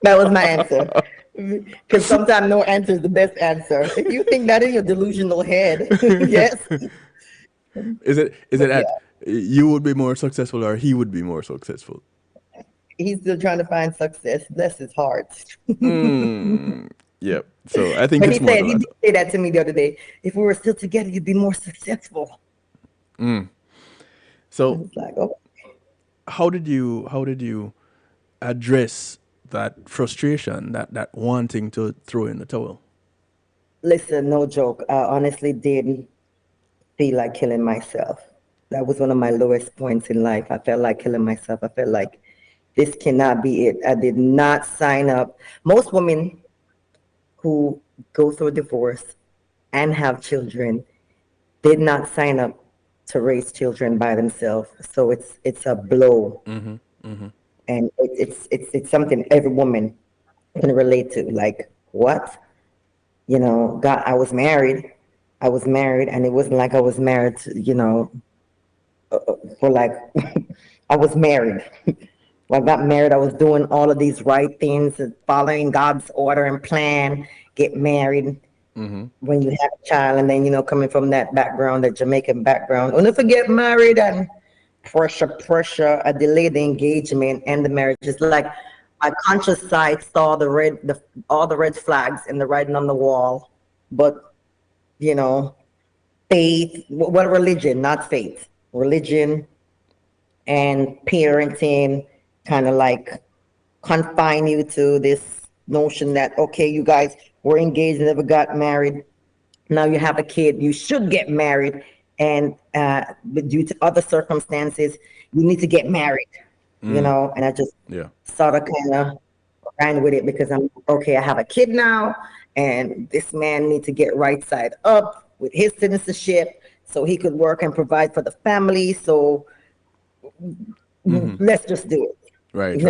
That was my answer. Because sometimes no answer is the best answer. If you think that in your delusional head, yes. Is it that you would be more successful, or he would be more successful? He's still trying to find success. Bless his heart. Yep. So I think it's more. He did say that to me the other day. If we were still together, you'd be more successful. So I was like, oh. How did you address that frustration, that wanting to throw in the towel? Listen, no joke. I honestly didn't feel like killing myself. That was one of my lowest points in life. I felt like killing myself. I felt like this cannot be it. I did not sign up. Most women who go through a divorce and have children did not sign up to raise children by themselves. So it's a blow, and it's something every woman can relate to. Like, what? God, I was married. And it wasn't like I was married to, for like, I was married. When I got married, I was doing all of these right things, and following God's order and plan, get married. When you have a child, and then, coming from that background, that Jamaican background, and if I get married and pressure, I delayed the engagement and the marriage. It's like my conscious side saw all the red flags and the writing on the wall, but faith, well, religion, not faith, religion and parenting kind of like confine you to this notion that, okay, you guys were engaged, never got married. Now you have a kid, you should get married. And but due to other circumstances, you need to get married, and I just sort of kind of ran with it because I'm okay. I have a kid now, and this man needs to get right side up with his citizenship so he could work and provide for the family. So let's just do it. Right.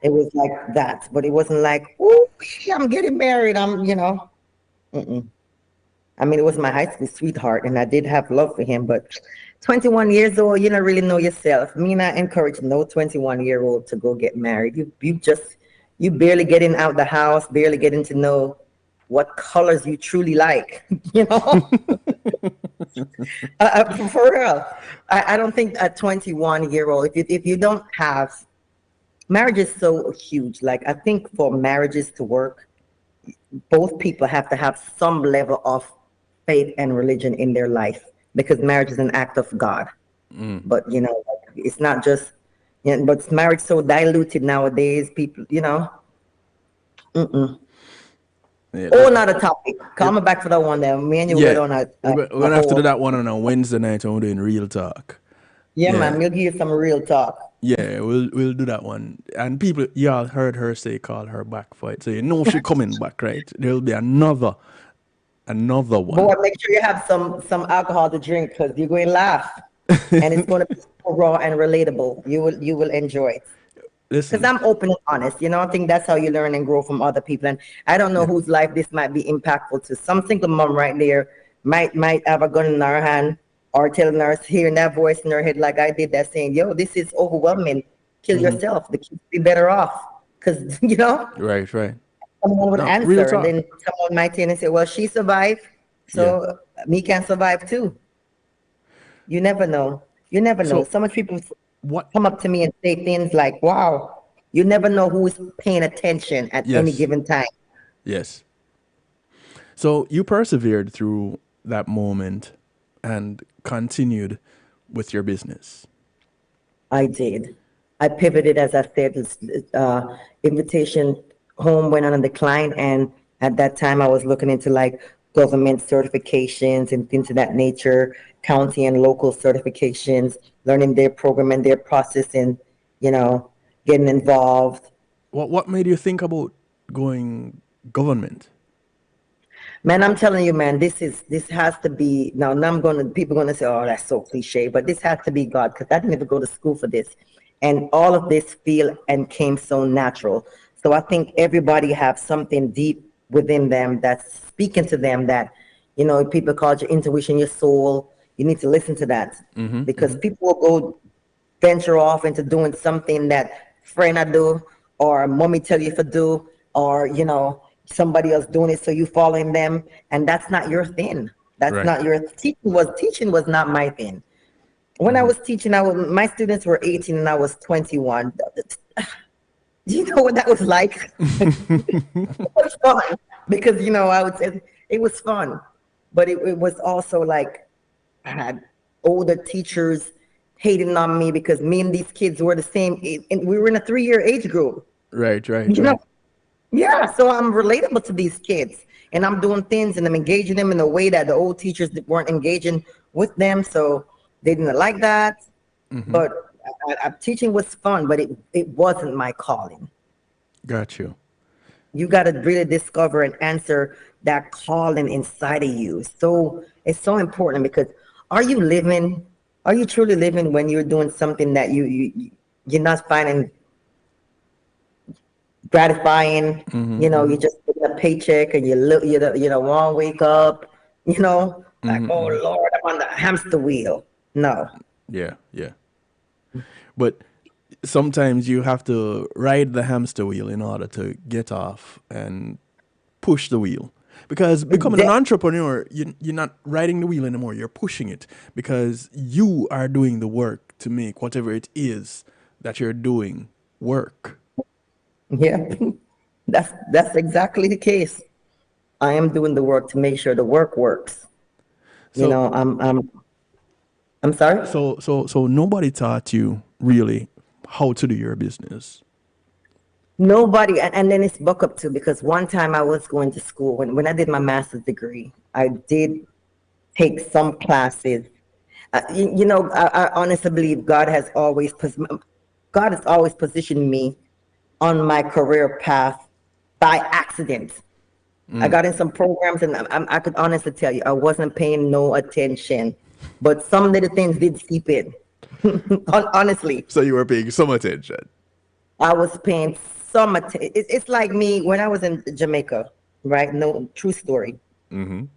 It was like that, but it wasn't like, oh, I'm getting married. Mm-mm. I mean, it was my high school sweetheart, and I did have love for him, but 21 years old, you don't really know yourself. Me not encourage no 21-year-old to go get married. You barely getting out the house, barely getting to know what colors you truly like, for real. I don't think a 21-year-old, if you don't have, marriage is so huge. Like, I think for marriages to work, both people have to have some level of faith and religion in their life, because marriage is an act of God. But it's not just, but marriage so diluted nowadays. People, another topic. Coming back to that one there. Me and you went on we're gonna have to do that one on a Wednesday night when we're doing real talk. Yeah, man, we'll give you some real talk. Yeah, we'll do that one. And people, y'all heard her say call her back for it. So she's coming back, right? There'll be another one. Boy, make sure you have some alcohol to drink, because you're going to laugh. And it's going to be so raw and relatable. You will enjoy it. Listen, because I'm open and honest. I think that's how you learn and grow from other people. And I don't know whose life this might be impactful to. Some single mom right there might have a gun in her hand, or telling her, hearing that voice in her head like I did, that saying, yo, this is overwhelming. Kill yourself. The kids will be better off. Because, Right. someone would answer, and then someone might turn and say, well, she survived, so me can survive too. You never know. So much people come up to me and say things like, wow, you never know who is paying attention at any given time. Yes. So you persevered through that moment and continued with your business. I did. I pivoted, as I said. Invitation home went on a decline, and at that time I was looking into like government certifications and things of that nature, county and local certifications, learning their program and their process, and getting involved. What made you think about going government? Man, I'm telling you, man, this has to be, now people gonna say, oh, that's so cliche, but this has to be God, because I didn't even go to school for this. And all of this feel and came so natural. So I think everybody have something deep within them that's speaking to them, that, people call it your intuition, your soul. You need to listen to that, because people will go venture off into doing something that friend I do, or mommy tell you to do, or, somebody else doing it, so you following them, and that's not your thing. That's not your teaching was not my thing. When I was teaching, my students were 18 and I was 21. Do you know what that was like? It was fun, because I would say it was fun, but it was also like I had older teachers hating on me because me and these kids were the same age, and we were in a 3-year age group. Right. Yeah, so I'm relatable to these kids, and I'm doing things and I'm engaging them in a way that the old teachers weren't engaging with them, so they didn't like that. But teaching was fun, but it wasn't my calling. Got you. You got to really discover and answer that calling inside of you. So it's so important because are you truly living when you're doing something that you're not finding gratifying? You just get a paycheck and you don't want to wake up, like, oh Lord, I'm on the hamster wheel. No. Yeah. But sometimes you have to ride the hamster wheel in order to get off and push the wheel. Because becoming an entrepreneur, you're not riding the wheel anymore. You're pushing it because you are doing the work to make whatever it is that you're doing work. Yeah, that's exactly the case. I am doing the work to make sure the work works. So, I'm sorry? So nobody taught you really how to do your business. Nobody, and then it's buck up too, because one time I was going to school when I did my master's degree, I did take some classes. I honestly believe God has always positioned me on my career path by accident. I got in some programs, and I could honestly tell you I wasn't paying no attention, but some little things did seep in. Honestly. So you were paying some attention. I was paying some attention. It's like me when I was in Jamaica, right? No, true story. And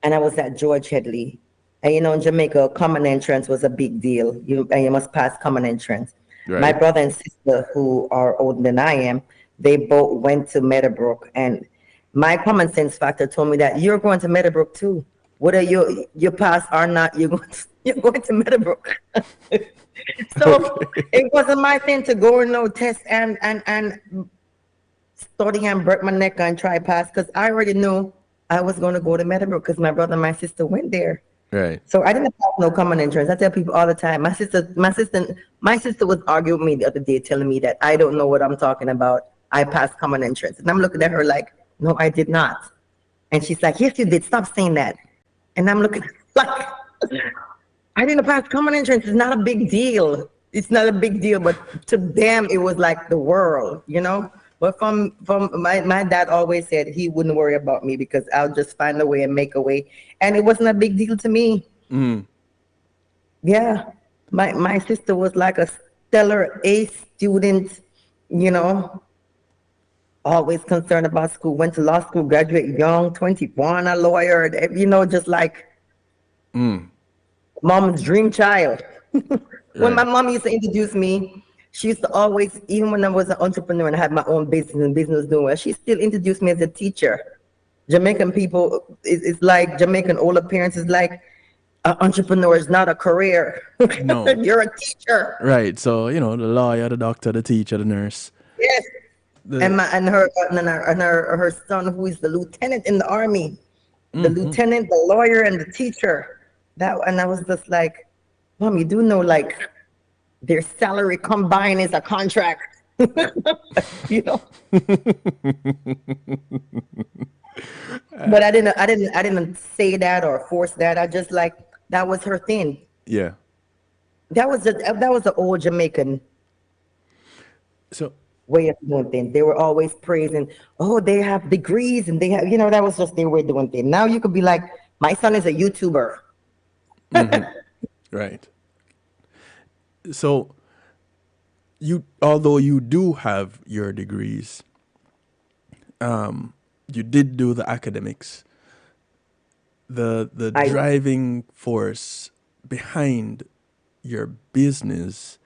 I was at George Headley. And in Jamaica, common entrance was a big deal. And you must pass common entrance. Right. My brother and sister, who are older than I am, they both went to Meadowbrook. And my common sense factor told me that you're going to Meadowbrook too. Whether you pass or not, you're going to Meadowbrook. So it wasn't my thing to go and test and study and break my neck and try pass, because I already knew I was going to go to Meadowbrook because my brother and my sister went there. Right. So I didn't have no common entrance. I tell people all the time. My sister was arguing with me the other day, telling me that I don't know what I'm talking about. I passed common entrance, and I'm looking at her like, no, I did not. And she's like, yes, you did. Stop saying that. And I'm looking like, I didn't pass common entrance. It's not a big deal. It's not a big deal, but to them, it was like the world, But from my dad always said he wouldn't worry about me because I'll just find a way and make a way. And it wasn't a big deal to me. Yeah. My sister was like a stellar A student, always concerned about school, went to law school, graduated young, 21, a lawyer, just like mom's dream child. When my mom used to introduce me, she used to always, even when I was an entrepreneur and I had my own business and business doing well, she still introduced me as a teacher. Jamaican people, it's like Jamaican older parents is like, an entrepreneur is not a career. No. You're a teacher. Right. So, the lawyer, the doctor, the teacher, the nurse. Yes. And her son, who is the lieutenant in the army, the lieutenant, the lawyer, and the teacher. And I was just like, Mom, you do know, like, their salary combined is a contract, But I didn't say that or force that. I just like that was her thing. Yeah. That was the old Jamaican. So. Way of doing things. They were always praising, oh, they have degrees and they have, that was just their way of doing things. Now you could be like, my son is a YouTuber. Right. So although you do have your degrees, you did do the academics. The driving force behind your business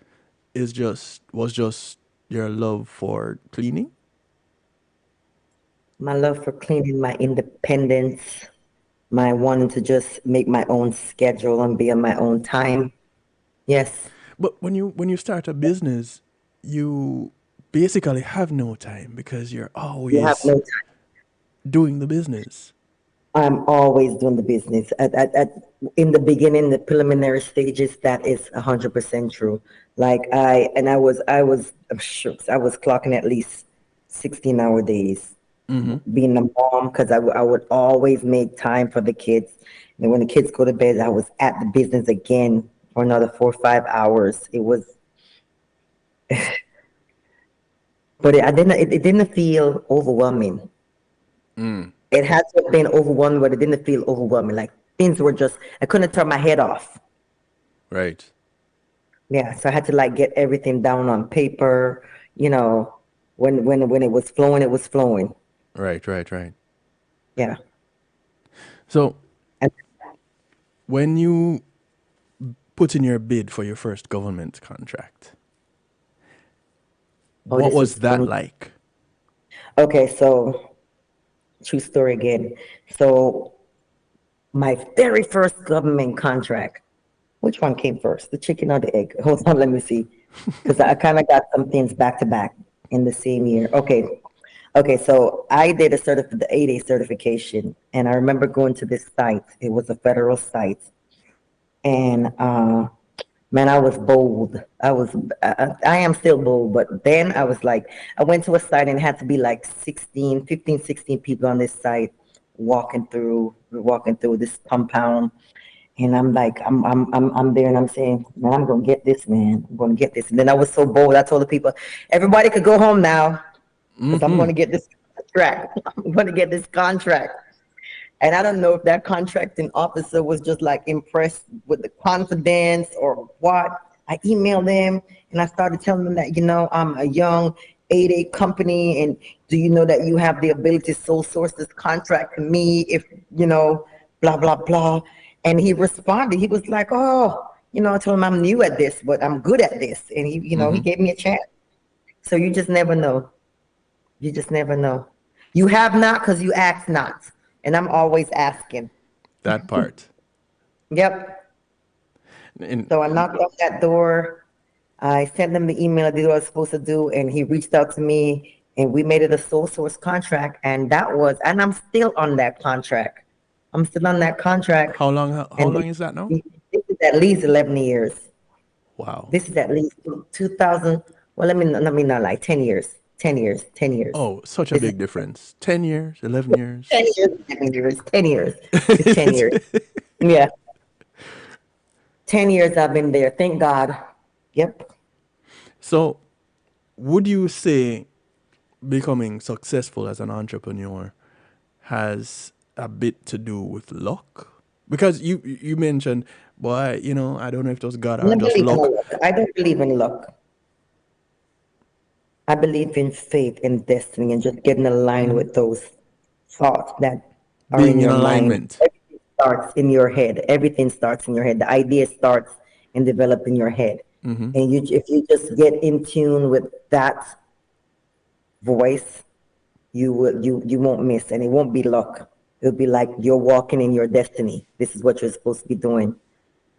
was just your love for cleaning? My love for cleaning, my independence, my wanting to just make my own schedule and be on my own time. Yes. But when you start a business, you basically have no time because you're always doing the business. I'm always doing the business. In the beginning, the preliminary stages, that is 100% true. Like I was clocking at least 16-hour days, being a mom, because I would always make time for the kids. And when the kids go to bed, I was at the business again for another 4 or 5 hours. It was but it didn't feel overwhelming. It had to have been overwhelming, but it didn't feel overwhelming. Like things were just, I couldn't turn my head off. Right. Yeah, so I had to like get everything down on paper. You know, when it was flowing, it was flowing. Right. Yeah. So And, when you put in your bid for your first government contract, oh, what this was is that funny. like? Okay, so true story again. So my very first government contract, which one came first, the chicken or the egg? Hold on, let me see, because I kind of got some things back to back in the same year. Okay, so I did the 8A certification, and I remember going to this site. It was a federal site, and man, I was bold. I am still bold, but then I was like, I went to a site and it had to be like 16 people on this site walking through this compound. And I'm like, I'm there and I'm saying, man, I'm going to get this, man. I'm going to get this. And then I was so bold. I told the people, everybody could go home now because I'm going to get this contract. I'm going to get this contract. And I don't know if that contracting officer was just like impressed with the confidence or what. I emailed them and I started telling them that, I'm a young 8A company, and do you know that you have the ability to sole source this contract to me if, blah, blah, blah. And he responded. He was like, oh, I told him I'm new at this, but I'm good at this. And he gave me a chance. So you just never know. You just never know. You have not because you ask not. And I'm always asking. That part. Yep. And So I knocked on that door. I sent him the email. I did what I was supposed to do. And he reached out to me and we made it a sole source contract. And I'm still on that contract. I'm still on that contract. how long is that now? This is at least 11 years. Wow. This is at least 2000. Well, let me not lie. 10 years. 10 years. 10 years. Oh, such a big difference. 10 years, 11 years. 10 years. 10 years. 10 years. It's 10 years. Yeah. 10 years I've been there. Thank God. Yep. So, would you say becoming successful as an entrepreneur has a bit to do with luck? Because you mentioned, boy, I don't know if it was God or just luck. I don't believe in luck. I believe in faith and destiny and just getting aligned with those thoughts that are Being in in your alignment. mind. Everything starts in your head. Everything starts in your head. The idea starts and develop in your head. And if you just get in tune with that voice, you won't miss, and it won't be luck. It'll be like you're walking in your destiny. This is what you're supposed to be doing.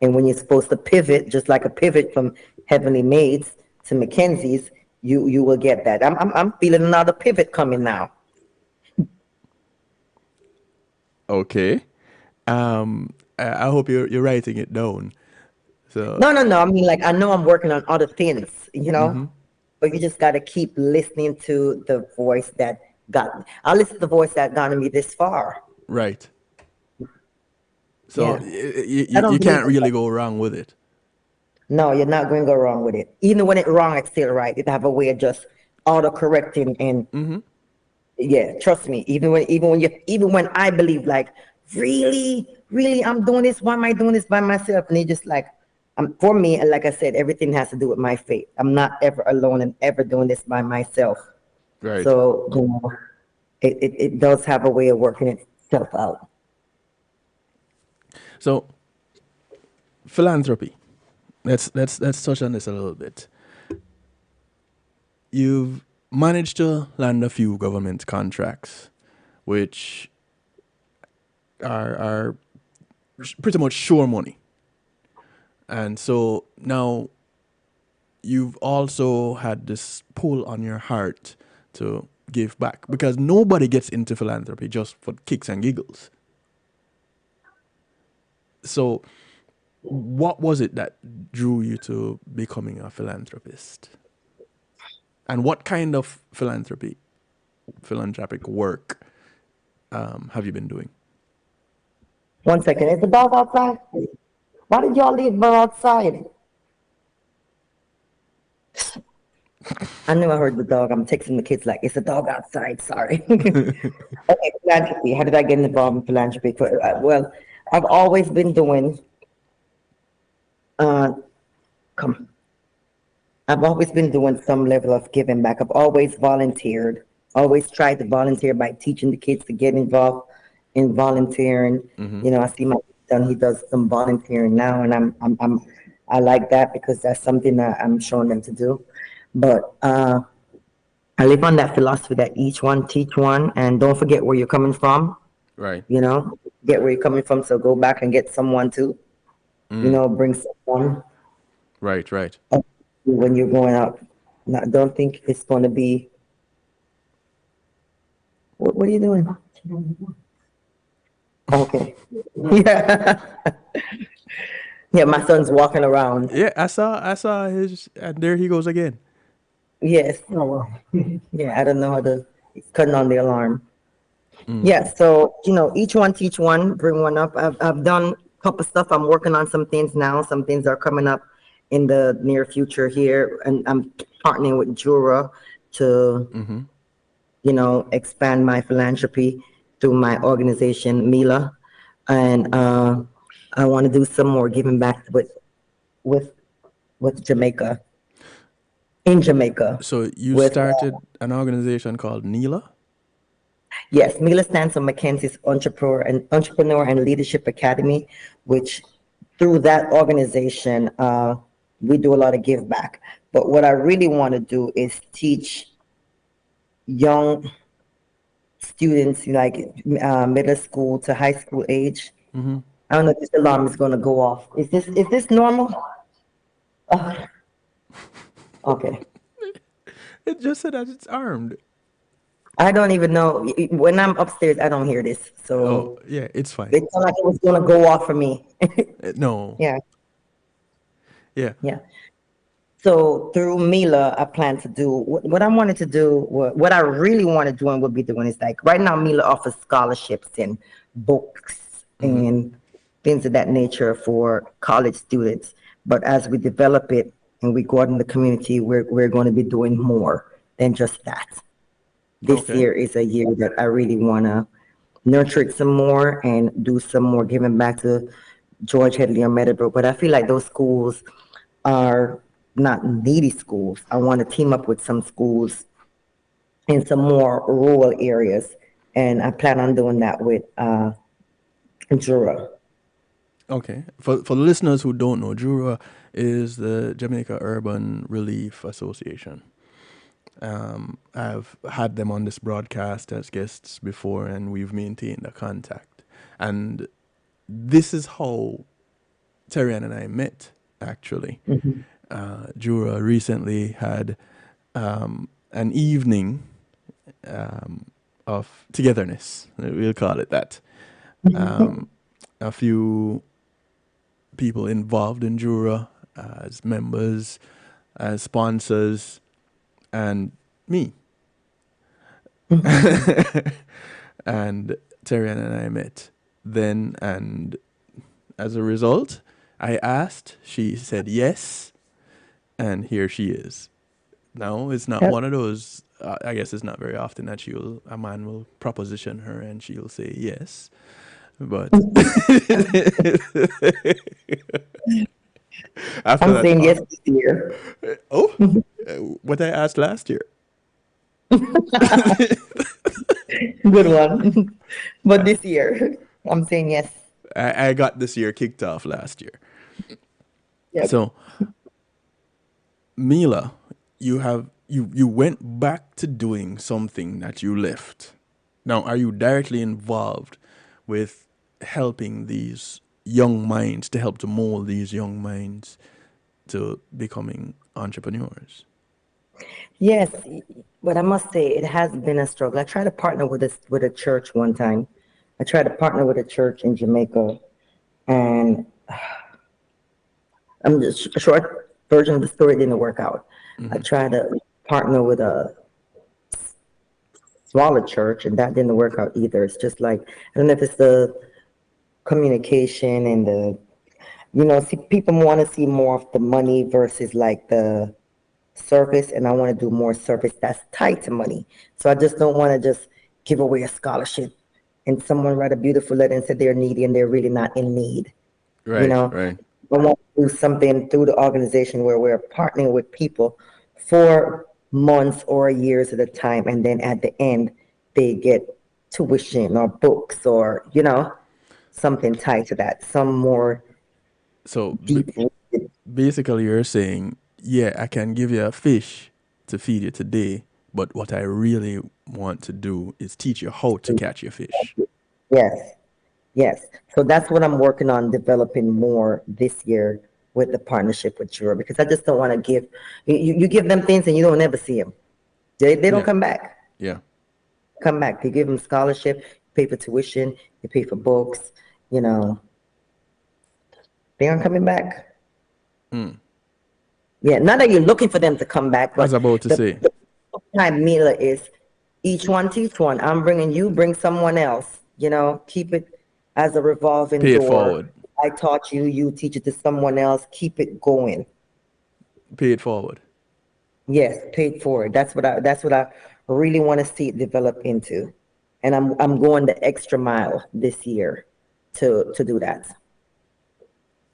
And when you're supposed to pivot, just like a pivot from Heavenly Maids to McKenzie's, you will get that. I'm feeling another pivot coming now. Okay. I hope you're writing it down. So No. I mean, like, I know I'm working on other things, but you just got to keep listening to the voice that I listen to the voice that got me this far. right. So Yeah. you can't really go wrong with it. No, you're not going to go wrong with it. Even when it's wrong, it's still right. It have a way of just auto-correcting and yeah, trust me. Even when I believe like, really, I'm doing this. Why am I doing this by myself? And it's just like, for me, like I said, everything has to do with my faith. I'm not ever alone and ever doing this by myself. Right. So it does have a way of working itself out. So philanthropy. Let's touch on this a little bit. You've managed to land a few government contracts, which are pretty much sure money. And so now you've also had this pull on your heart to give back, because nobody gets into philanthropy just for kicks and giggles. So what was it that drew you to becoming a philanthropist? And what kind of philanthropic work have you been doing? 1 second. Is the dog outside? Why did y'all leave her outside? I knew I heard the dog. I'm texting the kids like, it's a dog outside. Sorry. Okay, philanthropy. How did I get involved in philanthropy? Well, I've always been doing, uh, come, I've always been doing some level of giving back. I've always volunteered, always tried to volunteer by teaching the kids to get involved in volunteering. You know, I see my son, he does some volunteering now, and I like that because that's something that I'm showing them to do. But I live on that philosophy that each one teach one, and don't forget where you're coming from. Right. You know, get where you're coming from. So go back and get someone too. You know, bring someone Right. Right. up when you're going out. Not, don't think it's going to be. What are you doing? Okay. Yeah. Yeah, my son's walking around. Yeah, I saw his, and there he goes again. Yes. Oh, well. Yeah, I don't know how to. It's cutting on the alarm. Yeah, so you know, each one teach one, bring one up. I've done a couple stuff. I'm working on some things now. Some things are coming up in the near future here, and I'm partnering with Jura to, you know, expand my philanthropy through my organization Mila, and I want to do some more giving back with Jamaica, in Jamaica. So you With, started an organization called NELA? Yes, Mila stands for McKenzie's Entrepreneur and Leadership Academy, which through that organization, we do a lot of give back. But what I really want to do is teach young students, like middle school to high school age. I don't know if this alarm is going to go off. Is this normal? Okay. It just said that it's armed. I don't even know. When I'm upstairs, I don't hear this. So Oh, yeah, it's fine. it sounded like it was going to go off for me. No. Yeah. Yeah. Yeah. So through Mila, I plan to do what I wanted to do. What I really want to do and will be doing is like right now, Mila offers scholarships and books and things of that nature for college students. But as we develop it and we go out in the community, we're going to be doing more than just that. This Okay. year is a year that I really want to nurture it some more and do some more giving back to George Headley or Meadowbrook. But I feel like those schools are not needy schools. I want to team up with some schools in some more rural areas, and I plan on doing that with Jura. Okay. For the listeners who don't know, Jura is the Jamaica Urban Relief Association. I've had them on this broadcast as guests before, and we've maintained a contact. And this is how Terriann and I met, actually. Jura recently had an evening of togetherness, we'll call it that. A few people involved in Jura as members, as sponsors, and me. And Terriann and I met then, and as a result, I asked, she said yes, and here she is. Now, it's not one of those, I guess it's not very often that a man will proposition her and she'll say yes, but after I'm that, saying yes this year. oh, what I asked last year. Good one. But this year, I'm saying yes. I got this year kicked off last year. Yep. So, Mila, you went back to doing something that you left. Now, are you directly involved with helping these young minds, to help to mold these young minds to becoming entrepreneurs? Yes, but I must say it has been a struggle. I tried to partner with a church one time. I tried to partner with a church in Jamaica, and I'm just a short version of the story didn't work out. I tried to partner with a smaller church, and that didn't work out either. It's just like, I don't know if it's the communication and see, people want to see more of the money versus like the service, and I want to do more service that's tied to money. So I just don't want to just give away a scholarship and someone write a beautiful letter and say they're needy and they're really not in need. Right, I right. want to do something through the organization where we're partnering with people for months or years at a time, and then at the end they get tuition or books or something tied to that, some more So deep. basically, you're saying, yeah, I can give you a fish to feed you today, but what I really want to do is teach you how to catch your fish. Yes, yes. So that's what I'm working on developing more this year with the partnership with Jura, because I just don't want to give you give them things and you don't ever see them. They don't Yeah. come back. Yeah. Come back. You give them scholarship, pay for tuition, you pay for books. They aren't coming back. Yeah, not that you're looking for them to come back, I was but about to say. the time Mila is each one teach one. I'm bringing you, bring someone else. Keep it as a revolving Pay it door. forward. I taught you, you teach it to someone else. Keep it going. Pay it forward. Yes, paid forward. That's what I really want to see it develop into, and I'm going the extra mile this year to do that.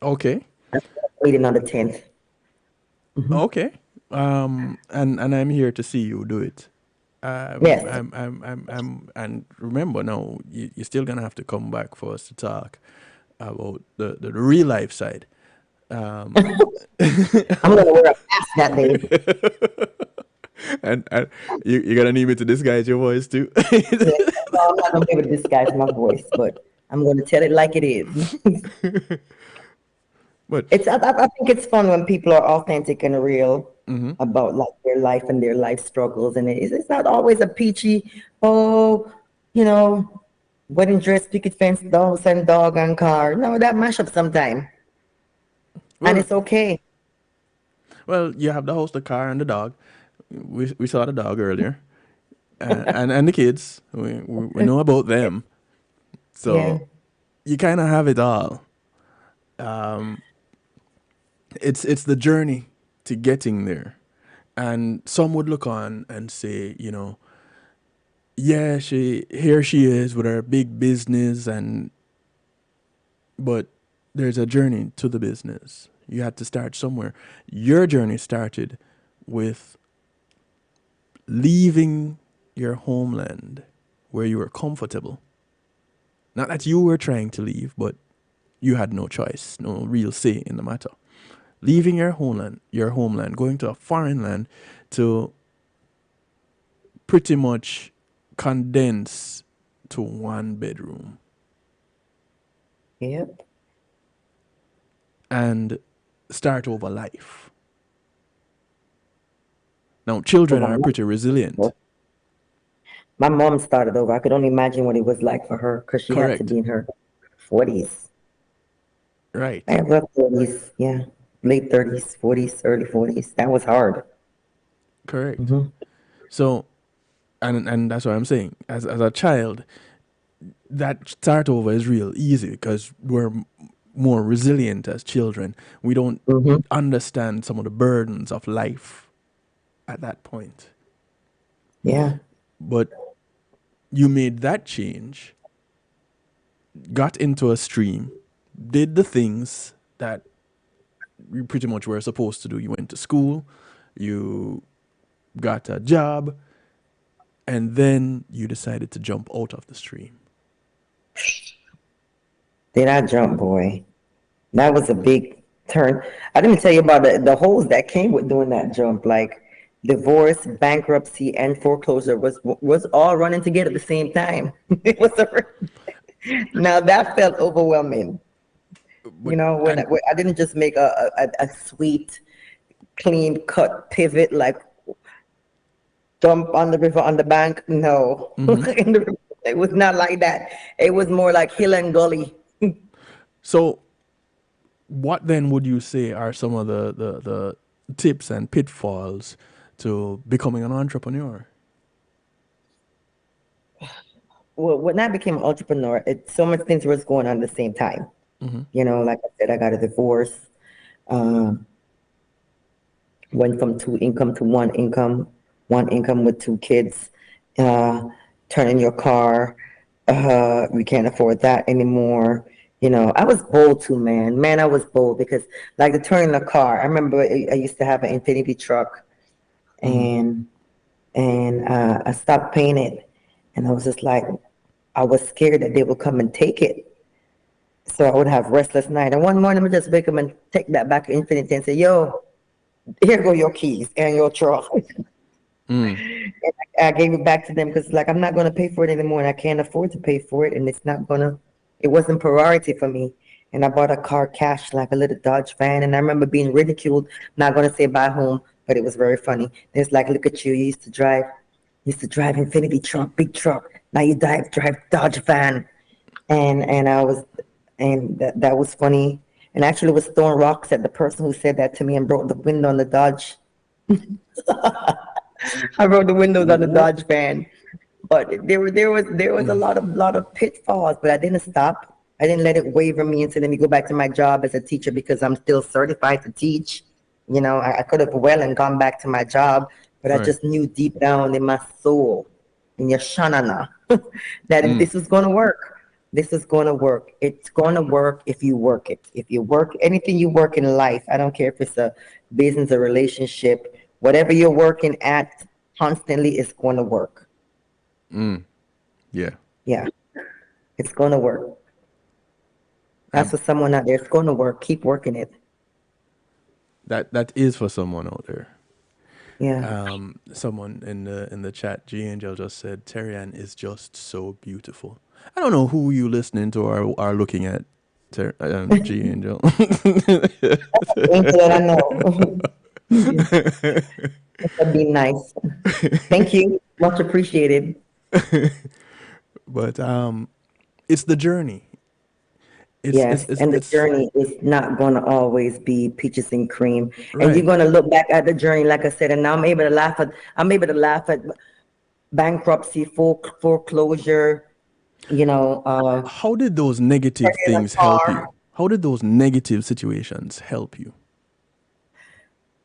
Okay. Meeting on the 10th. Okay. And I'm here to see you do it. Yes. And remember now, you're still gonna have to come back for us to talk about the real life side. I'm gonna wear a mask that day. And you're gonna need me to disguise your voice too. No, I'm not gonna be able to disguise my voice, but I'm gonna tell it like it is. But I think it's fun when people are authentic and real about like their life and their life struggles, and it's not always a peachy, wedding dress, picket fence, dogs and dog and car. No, that mash up sometime, and it's okay. well, you have the house, the car, and the dog. We saw the dog earlier, and the kids. We know about them, so Yeah. you kind of have it all. It's the journey to getting there, and some would look on and say, yeah, here she is with her big business, but there's a journey to the business. You had to start somewhere. Your journey started with leaving your homeland where you were comfortable. Not that you were trying to leave, but you had no choice, no real say in the matter. Leaving your homeland, going to a foreign land to pretty much condense to one bedroom Yep. and start over life. Now, children are pretty resilient. My mom started over. I could only imagine what it was like for her because she had to Correct. be in her 40s. Right. I love 30s, yeah. Late 30s, 40s, early 40s. That was hard. Correct. So, and that's what I'm saying. As a child, that start over is real easy because we're more resilient as children. We don't understand some of the burdens of life at that point. Yeah. But you made that change, got into a stream, did the things that you pretty much were supposed to do. You went to school, you got a job, and then you decided to jump out of the stream. Did I jump, boy? That was a big turn. I didn't tell you about the holes that came with doing that jump. Like divorce, bankruptcy, and foreclosure was all running together at the same time. It was now that felt overwhelming. When I didn't just make a sweet, clean cut pivot like dump on the river on the bank. No, In the river, it was not like that. It was more like hill and gully. So, what then would you say are some of the tips and pitfalls to becoming an entrepreneur? Well, when I became an entrepreneur, so many things was going on at the same time. Like I said, I got a divorce. My went from 2 income to 1 income, 1 income with 2 kids, turning your car. We can't afford that anymore. I was bold too, man. Man, I was bold because, like, the turning the car. I remember I used to have an Infinity truck, and I stopped paying it, and I was just like, I was scared that they would come and take it. So I would have restless night. And one morning, I would just wake up and take that back to Infinity and say, "Yo, here go your keys and your truck." And I gave it back to them because, like, I'm not going to pay for it anymore, and I can't afford to pay for it, and it wasn't priority for me. And I bought a car cash, like a little Dodge van, and I remember being ridiculed. Not going to say by whom, but it was very funny. It's like, look at you, you used to drive Infinity truck, big truck. Now you drive Dodge van, and I was, and that was funny. And actually, was throwing rocks at the person who said that to me and broke the window on the Dodge. I broke the windows on the Dodge van, but there was a lot of pitfalls. But I didn't stop. I didn't let it waver me into let me go back to my job as a teacher because I'm still certified to teach. I could have well and gone back to my job, but I just knew deep down in my soul, in your shanana, that this was going to work. This is going to work. It's going to work if you work it. If you work anything you work in life, I don't care if it's a business, a relationship, whatever you're working at constantly is going to work. Yeah. Yeah. It's going to work. That's for someone out there. It's going to work. Keep working it. That is for someone out there. Yeah. Someone in the chat, G Angel, just said Terriann is just so beautiful. I don't know who you listening to or are looking at, G Angel. Angel, I know. That'd be nice. Thank you. Much appreciated. But it's the journey. The journey is not going to always be peaches and cream. Right. And you're going to look back at the journey, like I said, and now I'm able to laugh at bankruptcy, foreclosure, how did those negative things help you? How did those negative situations help you?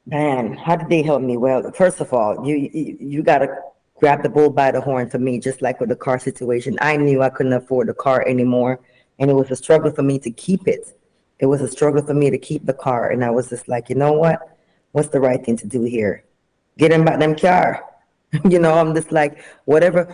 Man, how did they help me? Well, first of all, you got to grab the bull by the horn for me, just like with the car situation. I knew I couldn't afford the car anymore, and it was a struggle for me to keep it. It was a struggle for me to keep the car, and I was just like, you know what? What's the right thing to do here? Get him back them car. I'm just like, whatever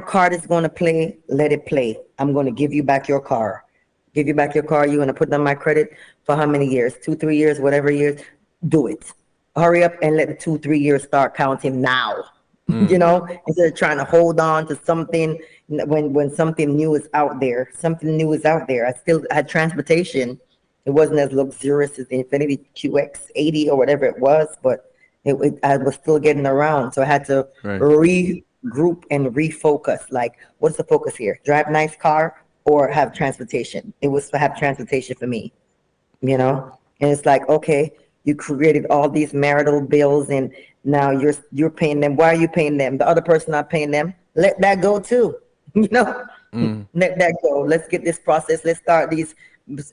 card is going to play, let it play. I'm going to give you back your car. Give you back your car. You're going to put on my credit for how many years? 2, 3 years, whatever years. Do it. Hurry up and let the 2, 3 years start counting now. Instead of trying to hold on to something when something new is out there. Something new is out there. I still had transportation. It wasn't as luxurious as the Infinity QX80 or whatever it was, but I was still getting around. So I had to regroup and refocus. Like, what's the focus here? Drive nice car or have transportation? It was to have transportation for me, And it's like, okay, you created all these marital bills and now you're paying them. Why are you paying them? The other person not paying them. Let that go too. Let that go. Let's get this process. Let's start these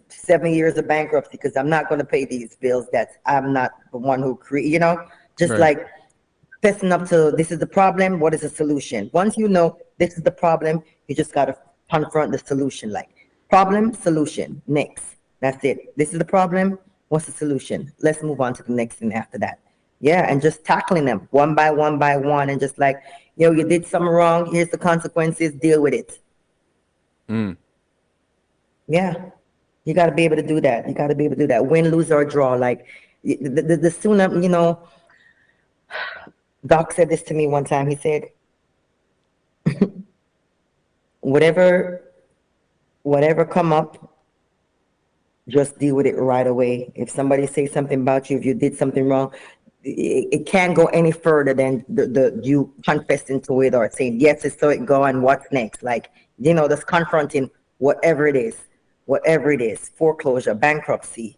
7 years of bankruptcy because I'm not going to pay these bills. I'm not the one who create, like fessing up to this is the problem. What is the solution? Once you know this is the problem, you just got to confront the solution. Like problem, solution, next. That's it. This is the problem. What's the solution? Let's move on to the next thing after that. Yeah, and just tackling them one by one and just like, you did something wrong. Here's the consequences. Deal with it. Yeah, you got to be able to do that. You got to be able to do that. Win, lose, or draw. Like the sooner, Doc said this to me one time. He said, whatever come up, just deal with it right away. If somebody says something about you, if you did something wrong, it can't go any further than the you confessing to it or saying, yes, it's so it go and what's next. Like, just confronting whatever it is, foreclosure, bankruptcy,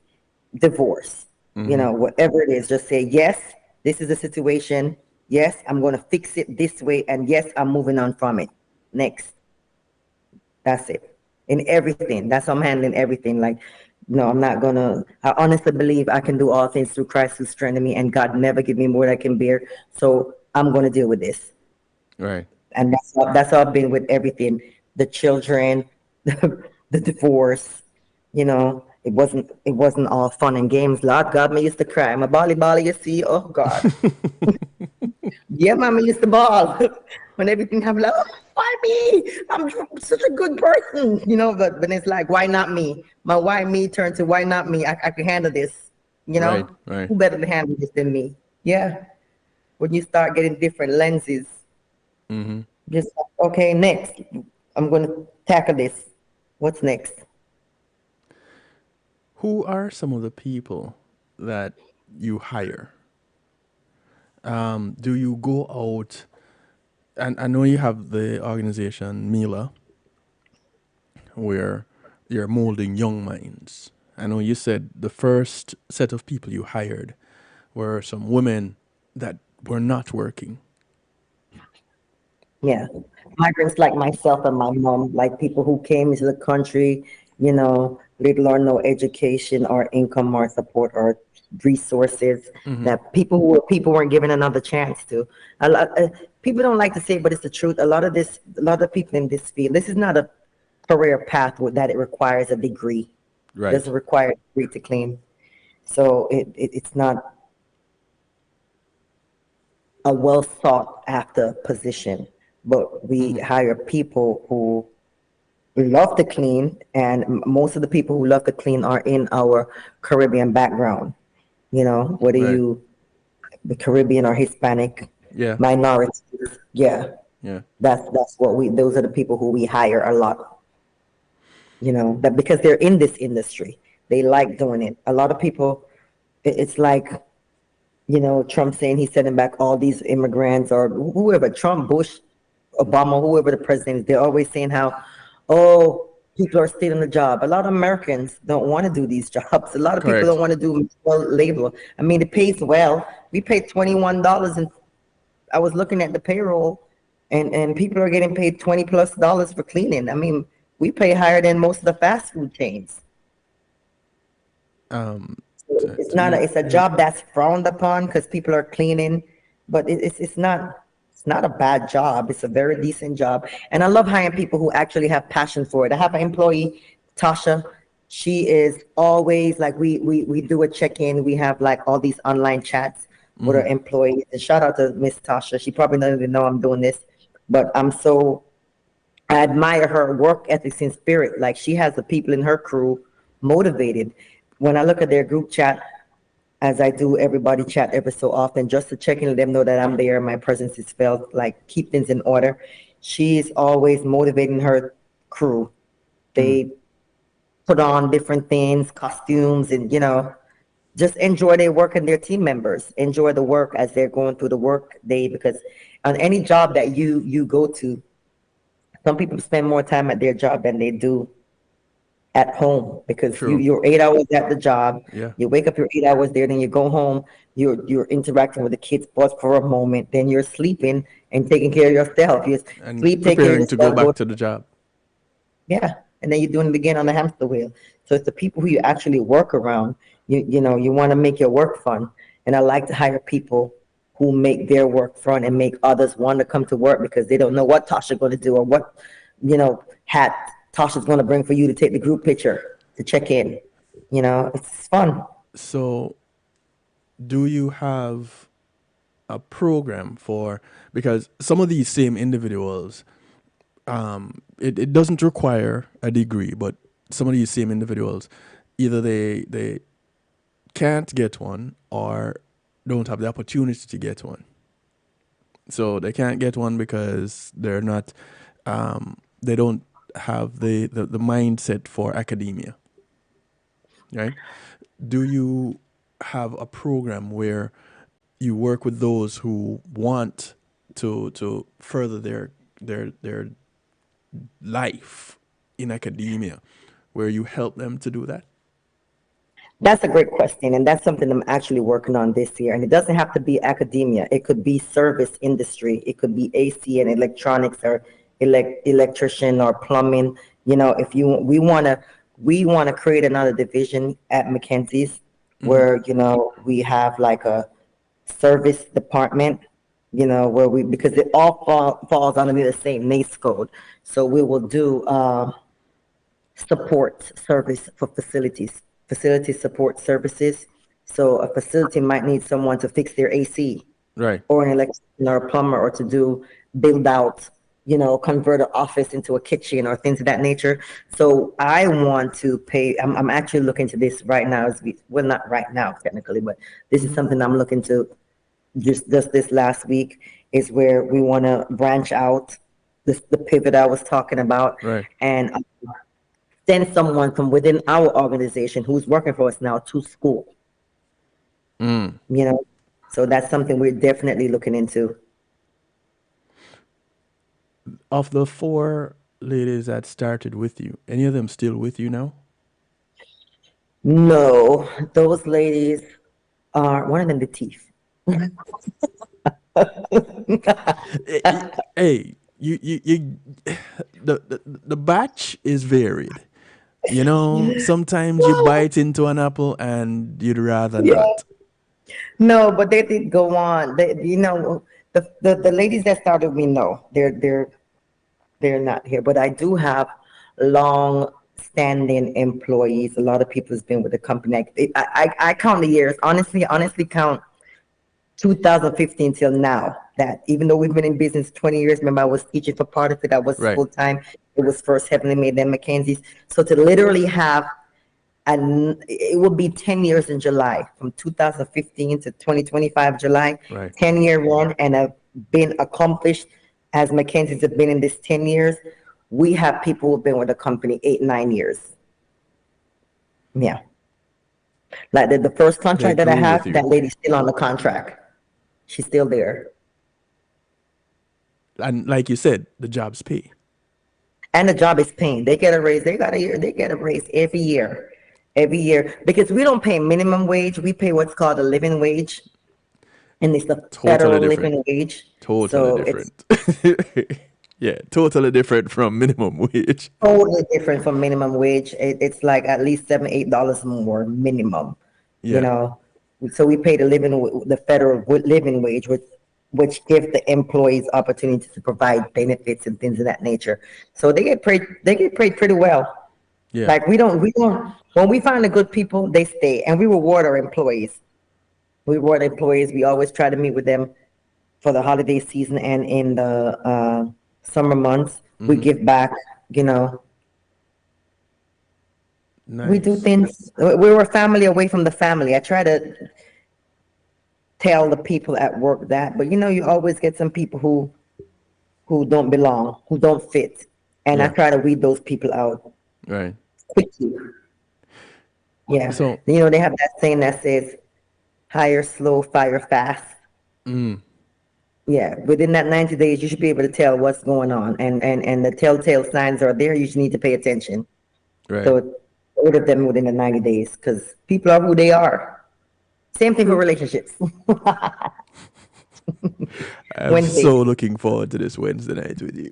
divorce, whatever it is, just say, yes, this is the situation. Yes, I'm going to fix it this way. And yes, I'm moving on from it. Next. That's it. In everything. That's how I'm handling everything. Like, No, I'm not gonna. I honestly believe I can do all things through Christ who strengthens me, and God never give me more than I can bear. So I'm gonna deal with this. Right. And that's how I've been with everything. The children, the divorce, it wasn't all fun and games. Lord God, me used to cry. I'm a bally, you see. Oh God. Yeah, mama used to ball when everything happened. Like, oh, why me? I'm such a good person, But when it's like, why not me? My why me turned to why not me? I can handle this, Right. Right. Who better to handle this than me? Yeah. When you start getting different lenses, Mm-hmm. just okay, next, I'm gonna tackle this. What's next? Who are some of the people that you hire? Do you go out? And I know you have the organization Mila, where you're molding young minds. I know you said the first set of people you hired were some women that were not working. Yeah, migrants like myself and my mom, like people who came into the country, little or no education or income or support or resources Mm-hmm. that people weren't given another chance to. A lot, people don't like to say it, but it's the truth. A lot of people in this field, this is not a career path that it requires a degree. It Right. doesn't require a degree to clean. So it's not a well sought after position, but we Mm-hmm. hire people who love to clean, and most of the people who love to clean are in our Caribbean background. Whether Right. you the Caribbean or Hispanic Yeah. minorities, yeah, Yeah. that's what those are the people who we hire a lot. That because they're in this industry, they like doing it. A lot of people, it's like Trump saying he's sending back all these immigrants or whoever, Trump, Bush, Obama, whoever the president is, they're always saying how, oh, people are stealing the job. A lot of Americans don't want to do these jobs. A lot of people Correct. don't want to do labor. I mean, it pays well. We pay $21, and I was looking at the payroll, and people are getting paid $20+ for cleaning. I mean, we pay higher than most of the fast food chains. Um, It's to not you, it's a job that's frowned upon because people are cleaning, but it's not a bad job. It's a very decent job, and I love hiring people who actually have passion for it. I have an employee, Tasha. She is always like we do a check-in. We have like all these online chats with our employees. And shout out to Miss Tasha. She probably doesn't even know I'm doing this, but I admire her work ethics and spirit. Like she has the people in her crew motivated. When I look at their group chat, as I do everybody chat every so often, just to check in and let them know that I'm there, my presence is felt, like keep things in order. She's always motivating her crew. They put on different things, costumes, and just enjoy their work and their team members. Enjoy the work as they're going through the work day, because on any job that you go to, some people spend more time at their job than they do at home, because true. you're 8 hours at the job. Yeah. You wake up, you're 8 hours there, then you go home, you're interacting with the kids boss for a moment, then you're sleeping and taking care of yourself. You And sleep, take care of preparing to go yourself, back go, to the job. yeah, and then you're doing it again on the hamster wheel. So it's the people who you actually work around. You want to make your work fun, and I like to hire people who make their work fun and make others want to come to work because they don't know what Tasha's going to do or what hat Tasha's going to bring for you to take the group picture to check in. It's fun. So, do you have a program for, because some of these same individuals, it doesn't require a degree, but some of these same individuals, either they can't get one or don't have the opportunity to get one. So they can't get one because they're not, they don't have the mindset for academia, right? Do you have a program where you work with those who want to further their life in academia, where you help them to do that? That's a great question, and that's something I'm actually working on this year. And it doesn't have to be academia. It could be service industry. It could be AC and electronics, or electrician or plumbing. If we want to we want to create another division at McKenzie's where, we have like a service department, where because it all falls under the same NACE code. So we will do support service for facility support services. So a facility might need someone to fix their AC, Right. or an electrician or a plumber, or to do build out, convert an office into a kitchen or things of that nature. So I want to pay, I'm actually looking to this right now, well, not right now technically, but this is something I'm looking to just this last week, is where we want to branch out the pivot I was talking about, Right. and send someone from within our organization who's working for us now to school. So that's something we're definitely looking into. Of the 4 ladies that started with you, any of them still with you now? No, those ladies are one of them, the teeth. Hey, you the batch is varied. Sometimes you bite into an apple and you'd rather not. No, but they did go on. The ladies that started with me, no, they're not here. But I do have long standing employees. A lot of people has been with the company. I count the years. Honestly count 2015 till now. That even though we've been in business 20 years, remember I was teaching for part of it. I was Right. full time. It was first Heavenly Made, then McKenzie's. So to literally have, and it will be 10 years in July, from 2015 to 2025 July, Right. 10-year run, and have been accomplished as McKenzie's have been in this 10 years. We have people who've been with the company 8-9 years. Yeah. Like the first contract that I grew have, with you. that lady's still on the contract. She's still there. And like you said, the jobs pay. And the job is paying. They get a raise. They get a raise every year. Every year. Because we don't pay minimum wage. We pay what's called a living wage. And it's the federal living wage. Totally different. Yeah, totally different from minimum wage. Totally different from minimum wage. It's like at least $7-8 more minimum. Yeah. So we pay the federal living wage, which gives the employees opportunity to provide benefits and things of that nature. So they get paid pretty well. Yeah. Like we don't when we find the good people, they stay, and we reward our employees. We always try to meet with them for the holiday season and in the summer months. We give back, Nice. We do things. We were a family away from the family. I try to tell the people at work that, but you always get some people who don't belong, who don't fit, and I Yeah. try to weed those people out Right. quickly. Yeah. So- they have that saying that says, hire slow, fire fast. Yeah. Within that 90 days, you should be able to tell what's going on, and the telltale signs are there. You just need to pay attention. Right. So order them within the 90 days, because people are who they are. Same thing for relationships. I'm Wednesday. so looking forward to this Wednesday night with you.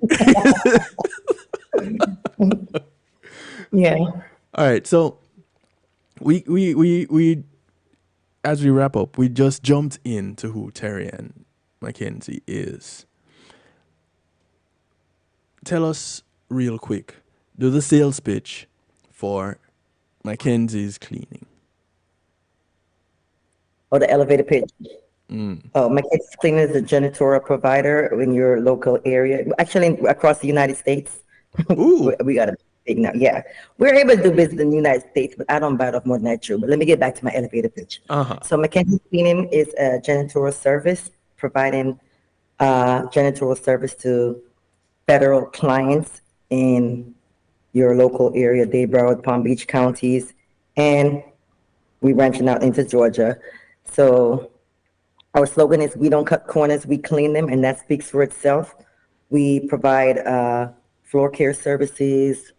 Yeah. All right, so we as we wrap up, we just jumped into who Terriann McKenzie is. Tell us real quick, do the sales pitch for McKenzie's Cleaning. Or the elevator pitch. McKenzie's Cleaning is a janitorial provider in your local area, actually across the United States. Ooh. We got a big now. Yeah, we're able to do business in the United States, but I don't bite off more than I chew. But let me get back to my elevator pitch. So McKenzie's Cleaning is a janitorial service, providing janitorial service to federal clients in your local area, Dade, Broward, Palm Beach counties, and we're branching out into Georgia. So our slogan is, we don't cut corners, we clean them, and that speaks for itself. We provide floor care services,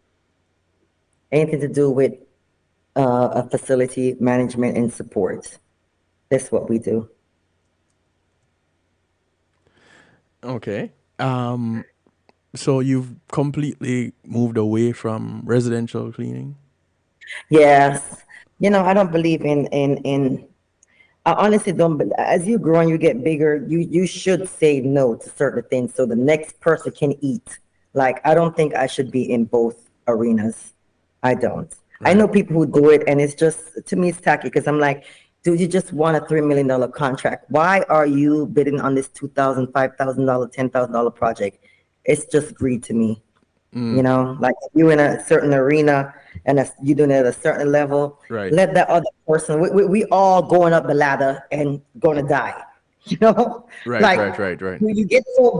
anything to do with a facility management and support. That's what we do. Okay. So you've completely moved away from residential cleaning? Yes. I don't believe in I honestly don't. As you grow and you get bigger, you should say no to certain things so the next person can eat. Like I don't think I should be in both arenas. I don't. I Right. know people who do it, and it's just to me it's tacky because I'm like, dude, you just won a $3 million contract. Why are you bidding on this $2,000, $5,000, $10,000 project? It's just greed to me. Like if you're in a certain arena and you're doing it at a certain level, Right. let that other person, we all going up the ladder and going to die. You know, Right. like Right. Right. Right. when you get so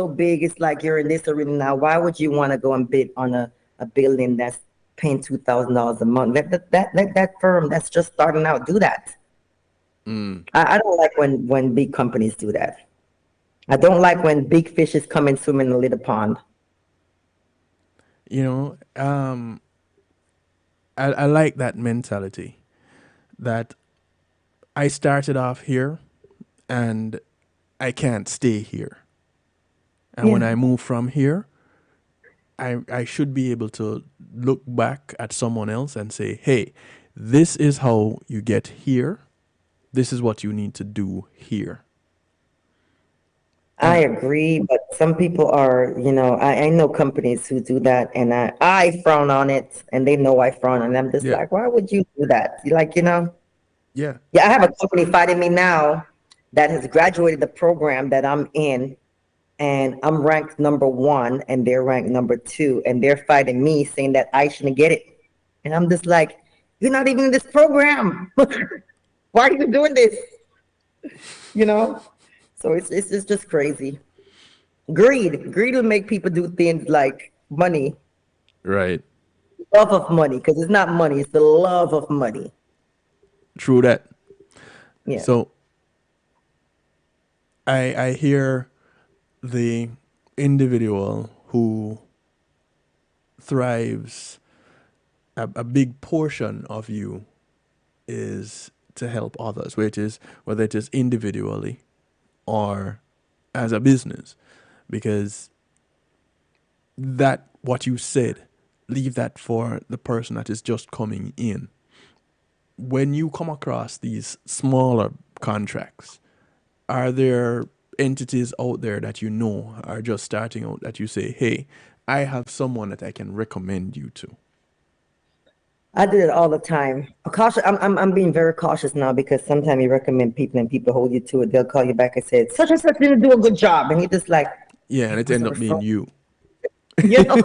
big, it's like you're in this arena now. Why would you want to go and bid on a building that's paying $2,000 a month? Let that firm that's just starting out do that. I don't like when big companies do that. I don't like when big fishes come and swim in a little pond. You know, I like that mentality that I started off here and I can't stay here. And when Yeah. I move from here, I should be able to look back at someone else and say, hey, this is how you get here. This is what you need to do here. I And agree, but some people are, I know companies who do that, and I frown on it, and they know I frown, and I'm just yeah, like, why would you do that? You like, yeah, yeah, I have a company fighting me now that has graduated the program that I'm in, and I'm ranked number one, and they're ranked number two, and they're fighting me saying that I shouldn't get it. And I'm just like, you're not even in this program. Why are you doing this? You know? So it's just crazy. Greed will make people do things like money, right. love of money, because it's not money, it's the love of money. True that. Yeah. So I hear the individual who thrives, a big portion of you is to help others, whether it is individually or as a business, because that what you said, leave that for the person that is just coming in. When you come across these smaller contracts, are there entities out there that you know are just starting out that you say, hey, I have someone that I can recommend you to? I do it all the time. Cautious. I'm being very cautious now because sometimes you recommend people and people hold you to it. They'll call you back and say such and such didn't do a good job, and you just like, Yeah, and it who's end the up being referral? you. You know,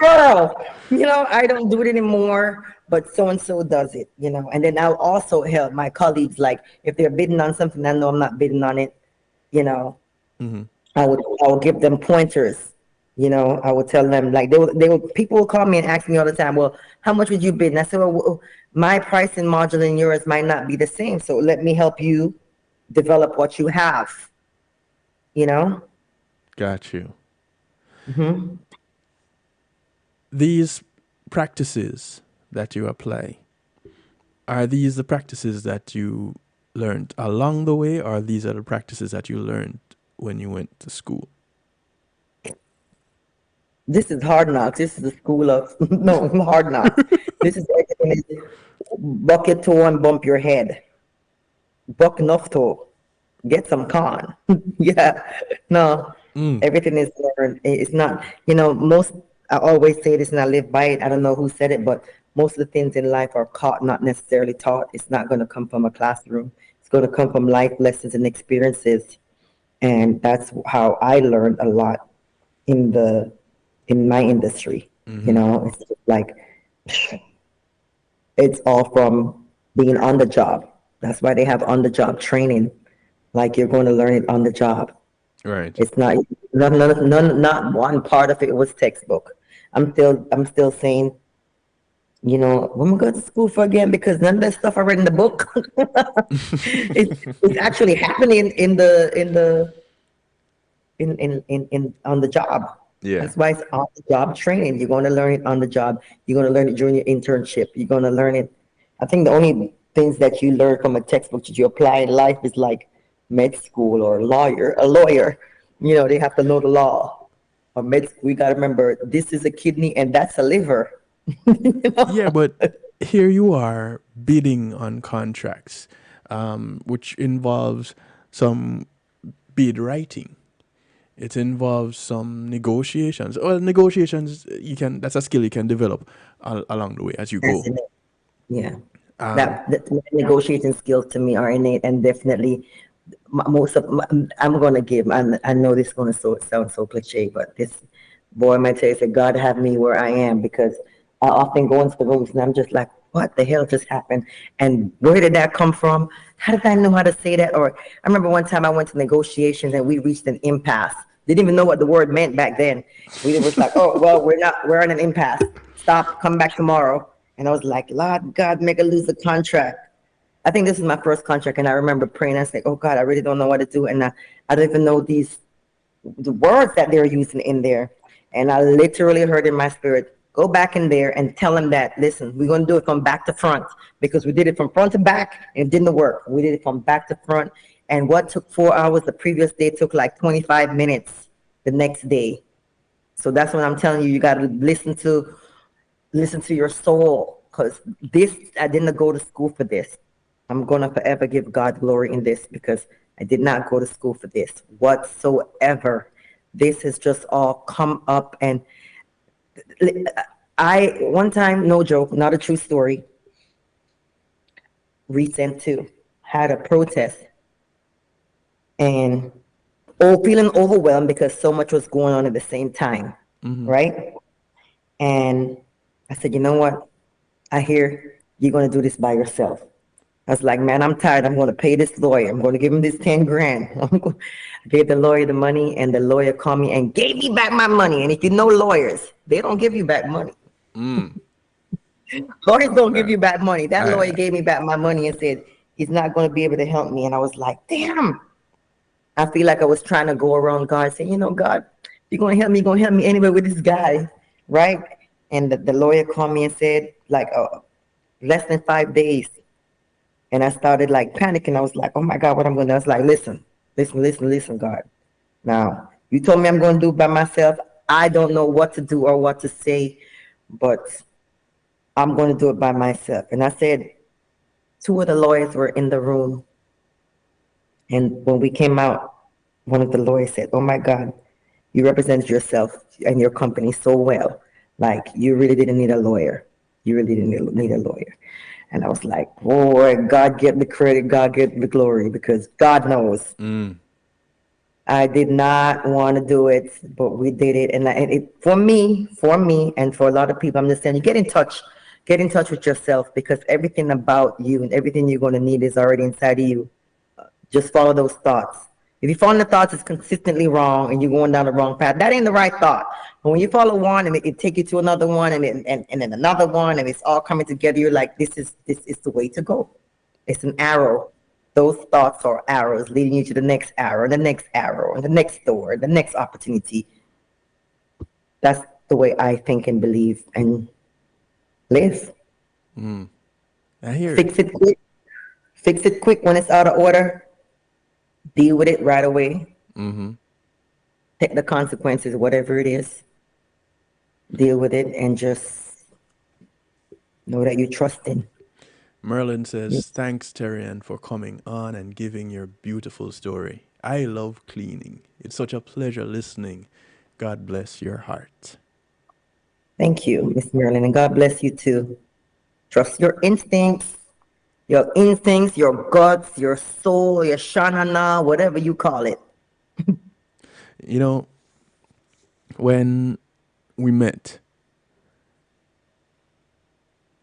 referral. I don't do it anymore, but so and so does it. And then I'll also help my colleagues. Like if they're bidding on something, I know I'm not bidding on it. You know, I would give them pointers. I would tell them like they would people will call me and ask me all the time, well, how much would you bid? And I said, well, my pricing module and yours might not be the same. So let me help you develop what you have, you know? Got you. These practices that you apply, are these the practices that you learned along the way, or these are the practices that you learned when you went to school? This is hard knocks. This is the school of no hard knocks. This is buck your toe and bump your head. Buck enough toe. Get some con. Yeah. No. Everything is learned. It's not, most I always say this and I live by it. I don't know who said it, but most of the things in life are caught, not necessarily taught. It's not going to come from a classroom. It's going to come from life lessons and experiences. And that's how I learned a lot in my industry. It's just like it's all from being on the job. That's why they have on the job training. Like you're going to learn it on the job. Right. It's not one part of it was textbook. I'm still saying, when we go to school for again, because none of that stuff I read in the book, it's actually happening on the job. Yeah. That's why it's on the job training. You're going to learn it on the job. You're going to learn it during your internship. You're going to learn it. I think the only things that you learn from a textbook that you apply in life is like med school or a lawyer. They have to know the law. Or med school, you got to remember this is a kidney and that's a liver. Yeah, but here you are bidding on contracts, which involves some bid writing. It involves some negotiations. Well, negotiations you can that's a skill you can develop along the way as you That's go. innate. Yeah. That negotiating skills to me are innate, and definitely most of I'm gonna give. I know this is gonna sound so cliche, but this boy might tell you, say, God have me where I am, because I often go into the rooms and I'm just like, what the hell just happened? And where did that come from? How did I know how to say that? Or I remember one time I went to negotiations and we reached an impasse. Didn't even know what the word meant back then. We was like, oh well, we're in an impasse. Stop, come back tomorrow. And I was like, Lord God, make a lose the contract. I think this is my first contract, and I remember praying. I was like, "Oh God, I really don't know what to do," and I don't even know the words that they're using in there. And I literally heard in my spirit, "Go back in there and tell them that, listen, we're gonna do it from back to front, because we did it from front to back and it didn't work. We did it from back to front, and what took 4 hours the previous day took like 25 minutes the next day. So that's what I'm telling you. You got to listen to your soul, because this, I didn't go to school for this. I'm going to forever give God glory in this, because I did not go to school for this whatsoever. This has just all come up. And I, one time, no joke, not a true story, recent too, had a protest, and feeling overwhelmed because so much was going on at the same time, right? And I said, you know what? I hear you're going to do this by yourself. I was like, man, I'm tired. I'm going to pay this lawyer. I'm going to give him this 10 grand. I gave the lawyer the money, and the lawyer called me and gave me back my money. And if you know lawyers, they don't give you back money. Lawyers don't give you back money. That lawyer gave me back my money and said he's not going to be able to help me. And I was like, damn. I feel like I was trying to go around God, saying, you know, God, if you're going to help me, you're going to help me anyway with this guy, right? And the lawyer called me and said, like, less than 5 days. And I started like panicking. I was like, oh my God, what I'm going to do? I was like, listen, God. Now, you told me I'm going to do it by myself. I don't know what to do or what to say, but I'm going to do it by myself. And I said, two of the lawyers were in the room. And when we came out, one of the lawyers said, oh my God, you represent yourself and your company so well. Like, you really didn't need a lawyer. You really didn't need a lawyer. And I was like, boy, God get the credit, God get the glory, because God knows. I did not want to do it, but we did it. And for me, and for a lot of people, I'm just saying, get in touch with yourself, because everything about you and everything you're going to need is already inside of you. Just follow those thoughts. If you follow the thoughts is consistently wrong and you're going down the wrong path, that ain't the right thought. But when you follow one and it take you to another one and then another one, and it's all coming together, you're like, this is the way to go. It's an arrow. Those thoughts are arrows leading you to the next arrow, and the next arrow, and the next door, the next opportunity. That's the way I think and believe and live. I hear Fix it quick. Fix it quick when it's out of order. Deal with it right away. Take the consequences, whatever it is. Deal with it and just know that you trust in. Merlin says, thanks, Terriann, for coming on and giving your beautiful story. I love cleaning. It's such a pleasure listening. God bless your heart. Thank you, Miss Merlin, and God bless you too. Trust your instincts, your guts, your soul, your shanana, whatever you call it. You know, when we met,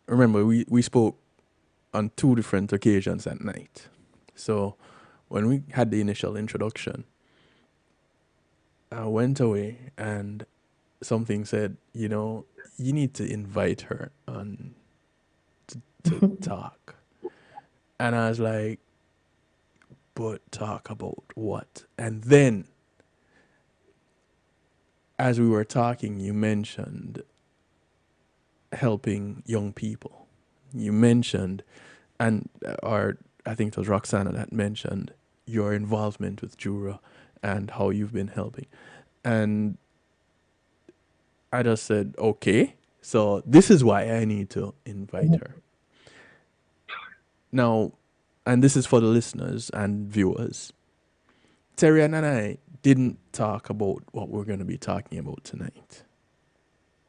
remember, we spoke on 2 different occasions at night. So when we had the initial introduction, I went away and something said, you know, you need to invite her on to talk. And I was like, but talk about what? And then as we were talking, you mentioned helping young people. You mentioned, or I think it was Roxana that mentioned your involvement with Jura and how you've been helping. And I just said, okay, So this is why I need to invite her. Now, and this is for the listeners and viewers. Terriann and I didn't talk about what we're going to be talking about tonight.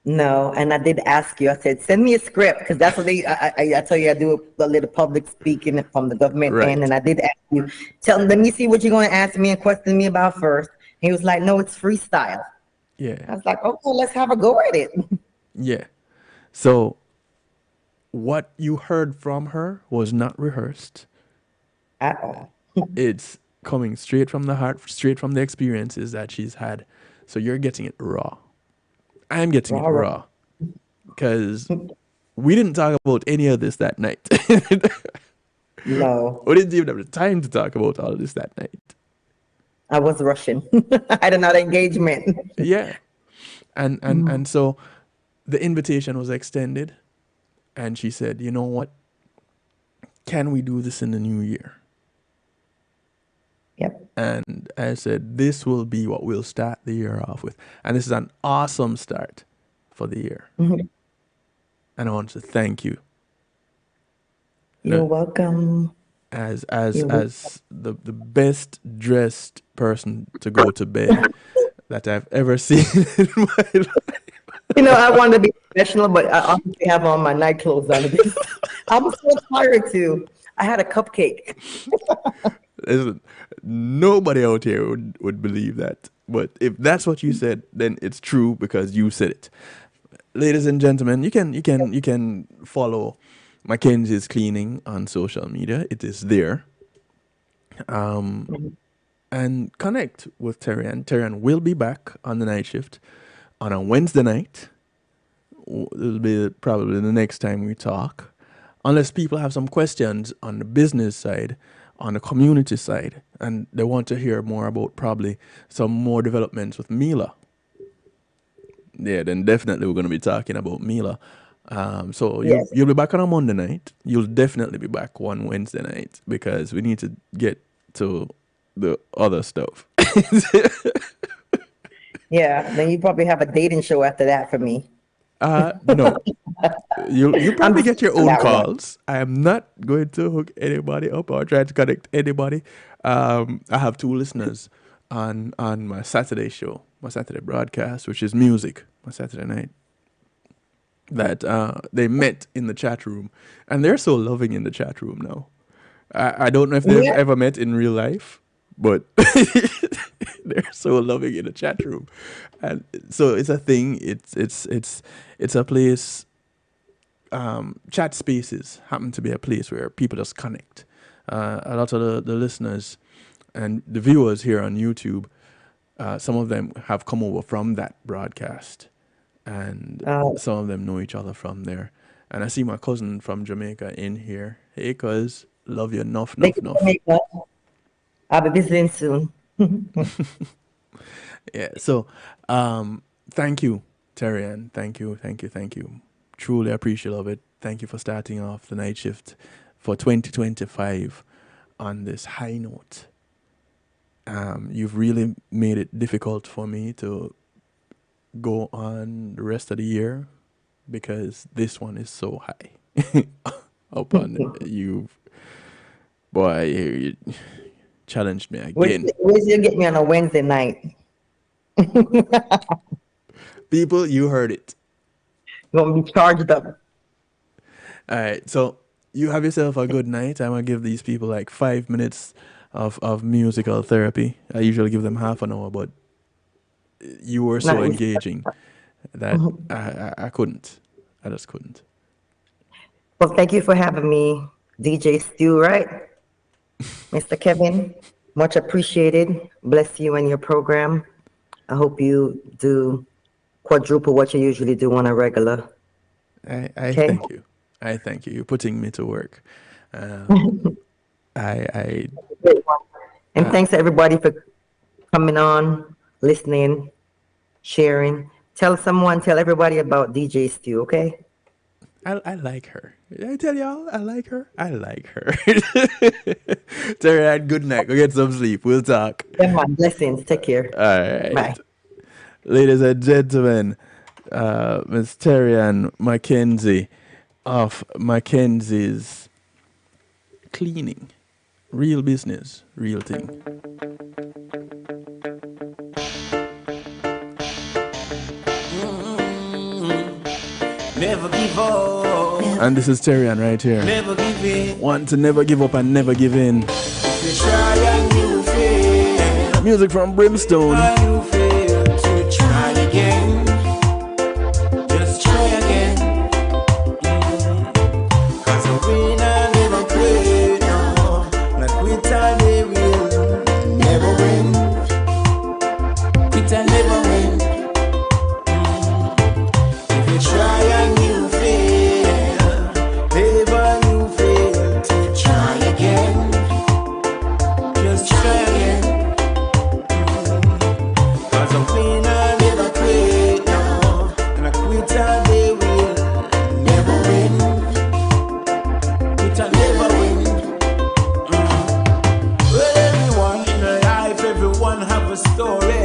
No, and I did ask you. I said, send me a script because that's what I tell you. I do a little public speaking from the government Right. end, and I did ask you. Let me see what you're going to ask me and question me about first. He was like, no, it's freestyle. Yeah. I was like, okay, let's have a go at it. Yeah. So what you heard from her was not rehearsed. At all. It's coming straight from the heart, straight from the experiences that she's had. So you're getting it raw. I'm getting it raw. Because we didn't talk about any of this that night. No. We didn't even have the time to talk about all of this that night. I was rushing. I had another engagement. Yeah. And so the invitation was extended. And she said, you know what? Can we do this in the new year? Yep. And I said, this will be what we'll start the year off with. And this is an awesome start for the year. Mm-hmm. And I want to thank you. You're welcome. As the best dressed person to go to bed that I've ever seen in my life. You know, I want to be professional, but I obviously have on my night clothes on. I'm so tired too. I had a cupcake. Listen, nobody out here would believe that. But if that's what you said, then it's true because you said it. Ladies and gentlemen, you can follow McKenzie's Cleaning on social media. It is there. And connect with Terriann. Terriann will be back on the night shift on a Wednesday night. It'll be probably the next time we talk. Unless people have some questions on the business side, on the community side, and they want to hear more about probably some more developments with Mila. Yeah, then definitely we're going to be talking about Mila. So Yes. you'll be back on a Monday night. You'll definitely be back one Wednesday night because we need to get to the other stuff. Yeah, then you probably have a dating show after that for me. No. You'll probably get your own that one. calls. I am not going to hook anybody up or try to connect anybody. I have two listeners on my Saturday show, my Saturday broadcast, which is music, my Saturday night, that they met in the chat room. And they're so loving in the chat room now. I don't know if they've ever met in real life, but they're so loving in the chat room. And so it's a thing. It's a place. Chat spaces happen to be a place where people just connect. A lot of the listeners and the viewers here on YouTube, some of them have come over from that broadcast, and some of them know each other from there. And I see my cousin from Jamaica in here. Hey, cuz, love you enough. I'll be visiting soon. Yeah. So, thank you, Terriann. Thank you. Truly appreciate of it. Thank you for starting off the night shift for 2025 on this high note. You've really made it difficult for me to go on the rest of the year because this one is so high. Upon you, boy, you challenged me again. Where's you get me on a Wednesday night? People, you heard it. You want me to be charged up? All right, so you have yourself a good night. I'm gonna give these people like 5 minutes of musical therapy. I usually give them half an hour, but you were so Nice. engaging that I couldn't. I just couldn't. Well, thank you for having me, DJ Stu, right? Mr. Kevin, much appreciated. Bless you and your program. I hope you do quadruple what you usually do on a regular. I Okay. thank you. I thank you. You're putting me to work. I And thanks to everybody for coming on, listening, sharing. Tell everybody about DJ Stu, okay? I like her. Did I tell y'all I like her? I like her. Terriann, good night. Go get some sleep. We'll talk. Yeah, man. Blessings. Take care. All right. Bye. Ladies and gentlemen, Miss Terriann McKenzie of McKenzie's Cleaning. Real business, real thing. Never give up. And this is Terriann right here. Never give in. Want to never give up and never give in. You try and you fail. Music from Brimstone. You fail to try again. Just try again. Cause a winner never quit. No. Not quitter they will never win. Quitter never win. If you try and you fail, never you fail to try again. Just try again. Cause a winner never quit, no. And a quitter they will never win. Quitter never win. Well, everyone in life, everyone have a story.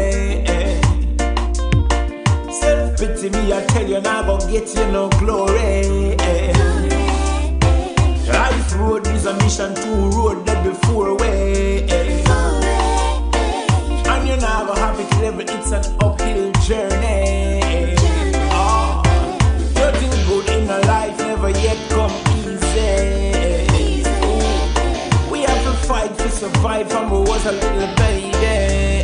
Self-pity me, I tell you, now go get you no glory. Life road is a mission, two road that before way. And you never have it level, it's an uphill journey. Oh, nothing good in a life never yet come easy. We have to fight to survive from who was a little baby.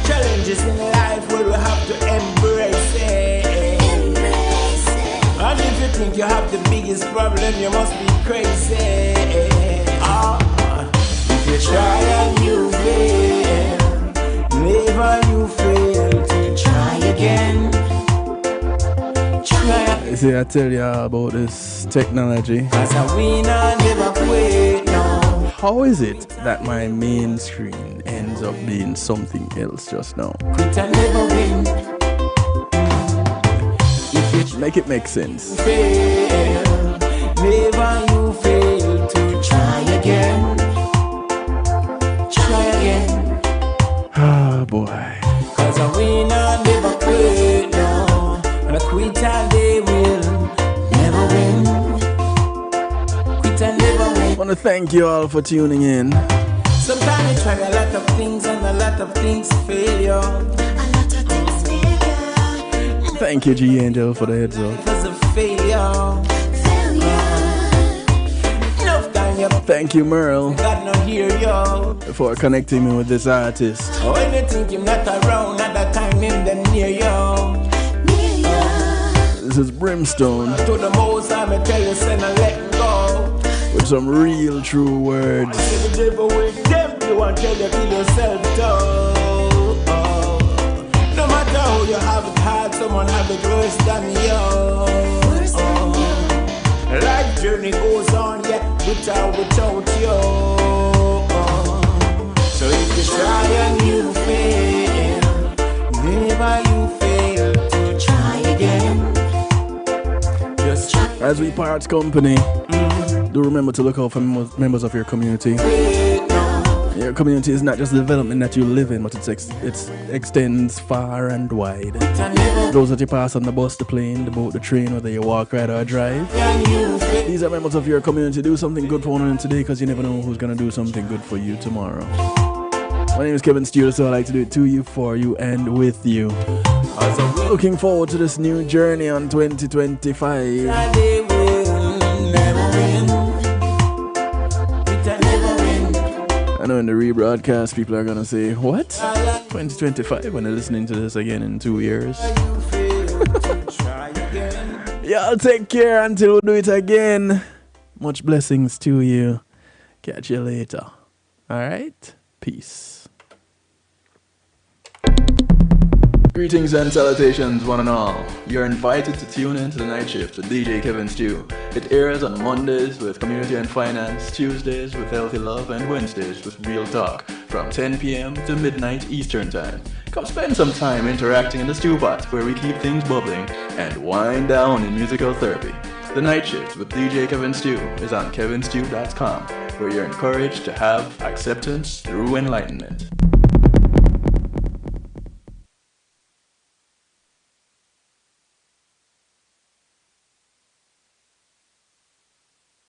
Challenges in life where we have to embrace it. And if you think you have the biggest problem, you must be crazy. Oh, if you try and you fail, never you fail to try again. Try again. You see, I tell you about this technology. Cause a winner never quit, no. How is it that my main screen ends up being something else just now? Quitter never win. If you Make it make sense. fail, never you fail to try again. Try again. Ah, boy. Cause a winner never quit, no. And a quitter they will never win. Quitter never win. I want to thank you all for tuning in. Sometimes you try a lot of things and a lot of things fail you. Thank you, G Angel, for the heads up. Because of failure. Enough time you Thank you, Merle, God not hear you. for connecting me with this artist. When you think him not around, at that time him then near you. This is Brimstone To the most I may tell you, send and let go. with some real true words. If the devil with them, you want to tell you kill yourself too. No matter how you have it hard, someone have it worse than you. Life journey goes on, yeah, without you. So if you try and you fail, never you fail to try again. Just try. As we part company, do remember to look out for members of your community. Your community is not just the development that you live in, but it extends far and wide. Those that you pass on the bus, the plane, the boat, the train, whether you walk, ride, or drive. These are members of your community. Do something good for one another today, because you never know who's going to do something good for you tomorrow. My name is Kevin Stewart, so I like to do it to you, for you, and with you. Looking forward to this new journey on 2025. I know in the rebroadcast people are gonna say, what? 2025 when they're listening to this again in 2 years. Y'all take care until we do it again. Much blessings to you. Catch you later. Alright? Peace. Greetings and salutations, one and all. You're invited to tune in to the Night Shift with DJ Kevin Stew. It airs on Mondays with Community and Finance, Tuesdays with Healthy Love, and Wednesdays with Real Talk from 10 p.m. to midnight Eastern Time. Come spend some time interacting in the stew pot where we keep things bubbling and wind down in musical therapy. The Night Shift with DJ Kevin Stew is on kevinstew.com, where you're encouraged to have acceptance through enlightenment.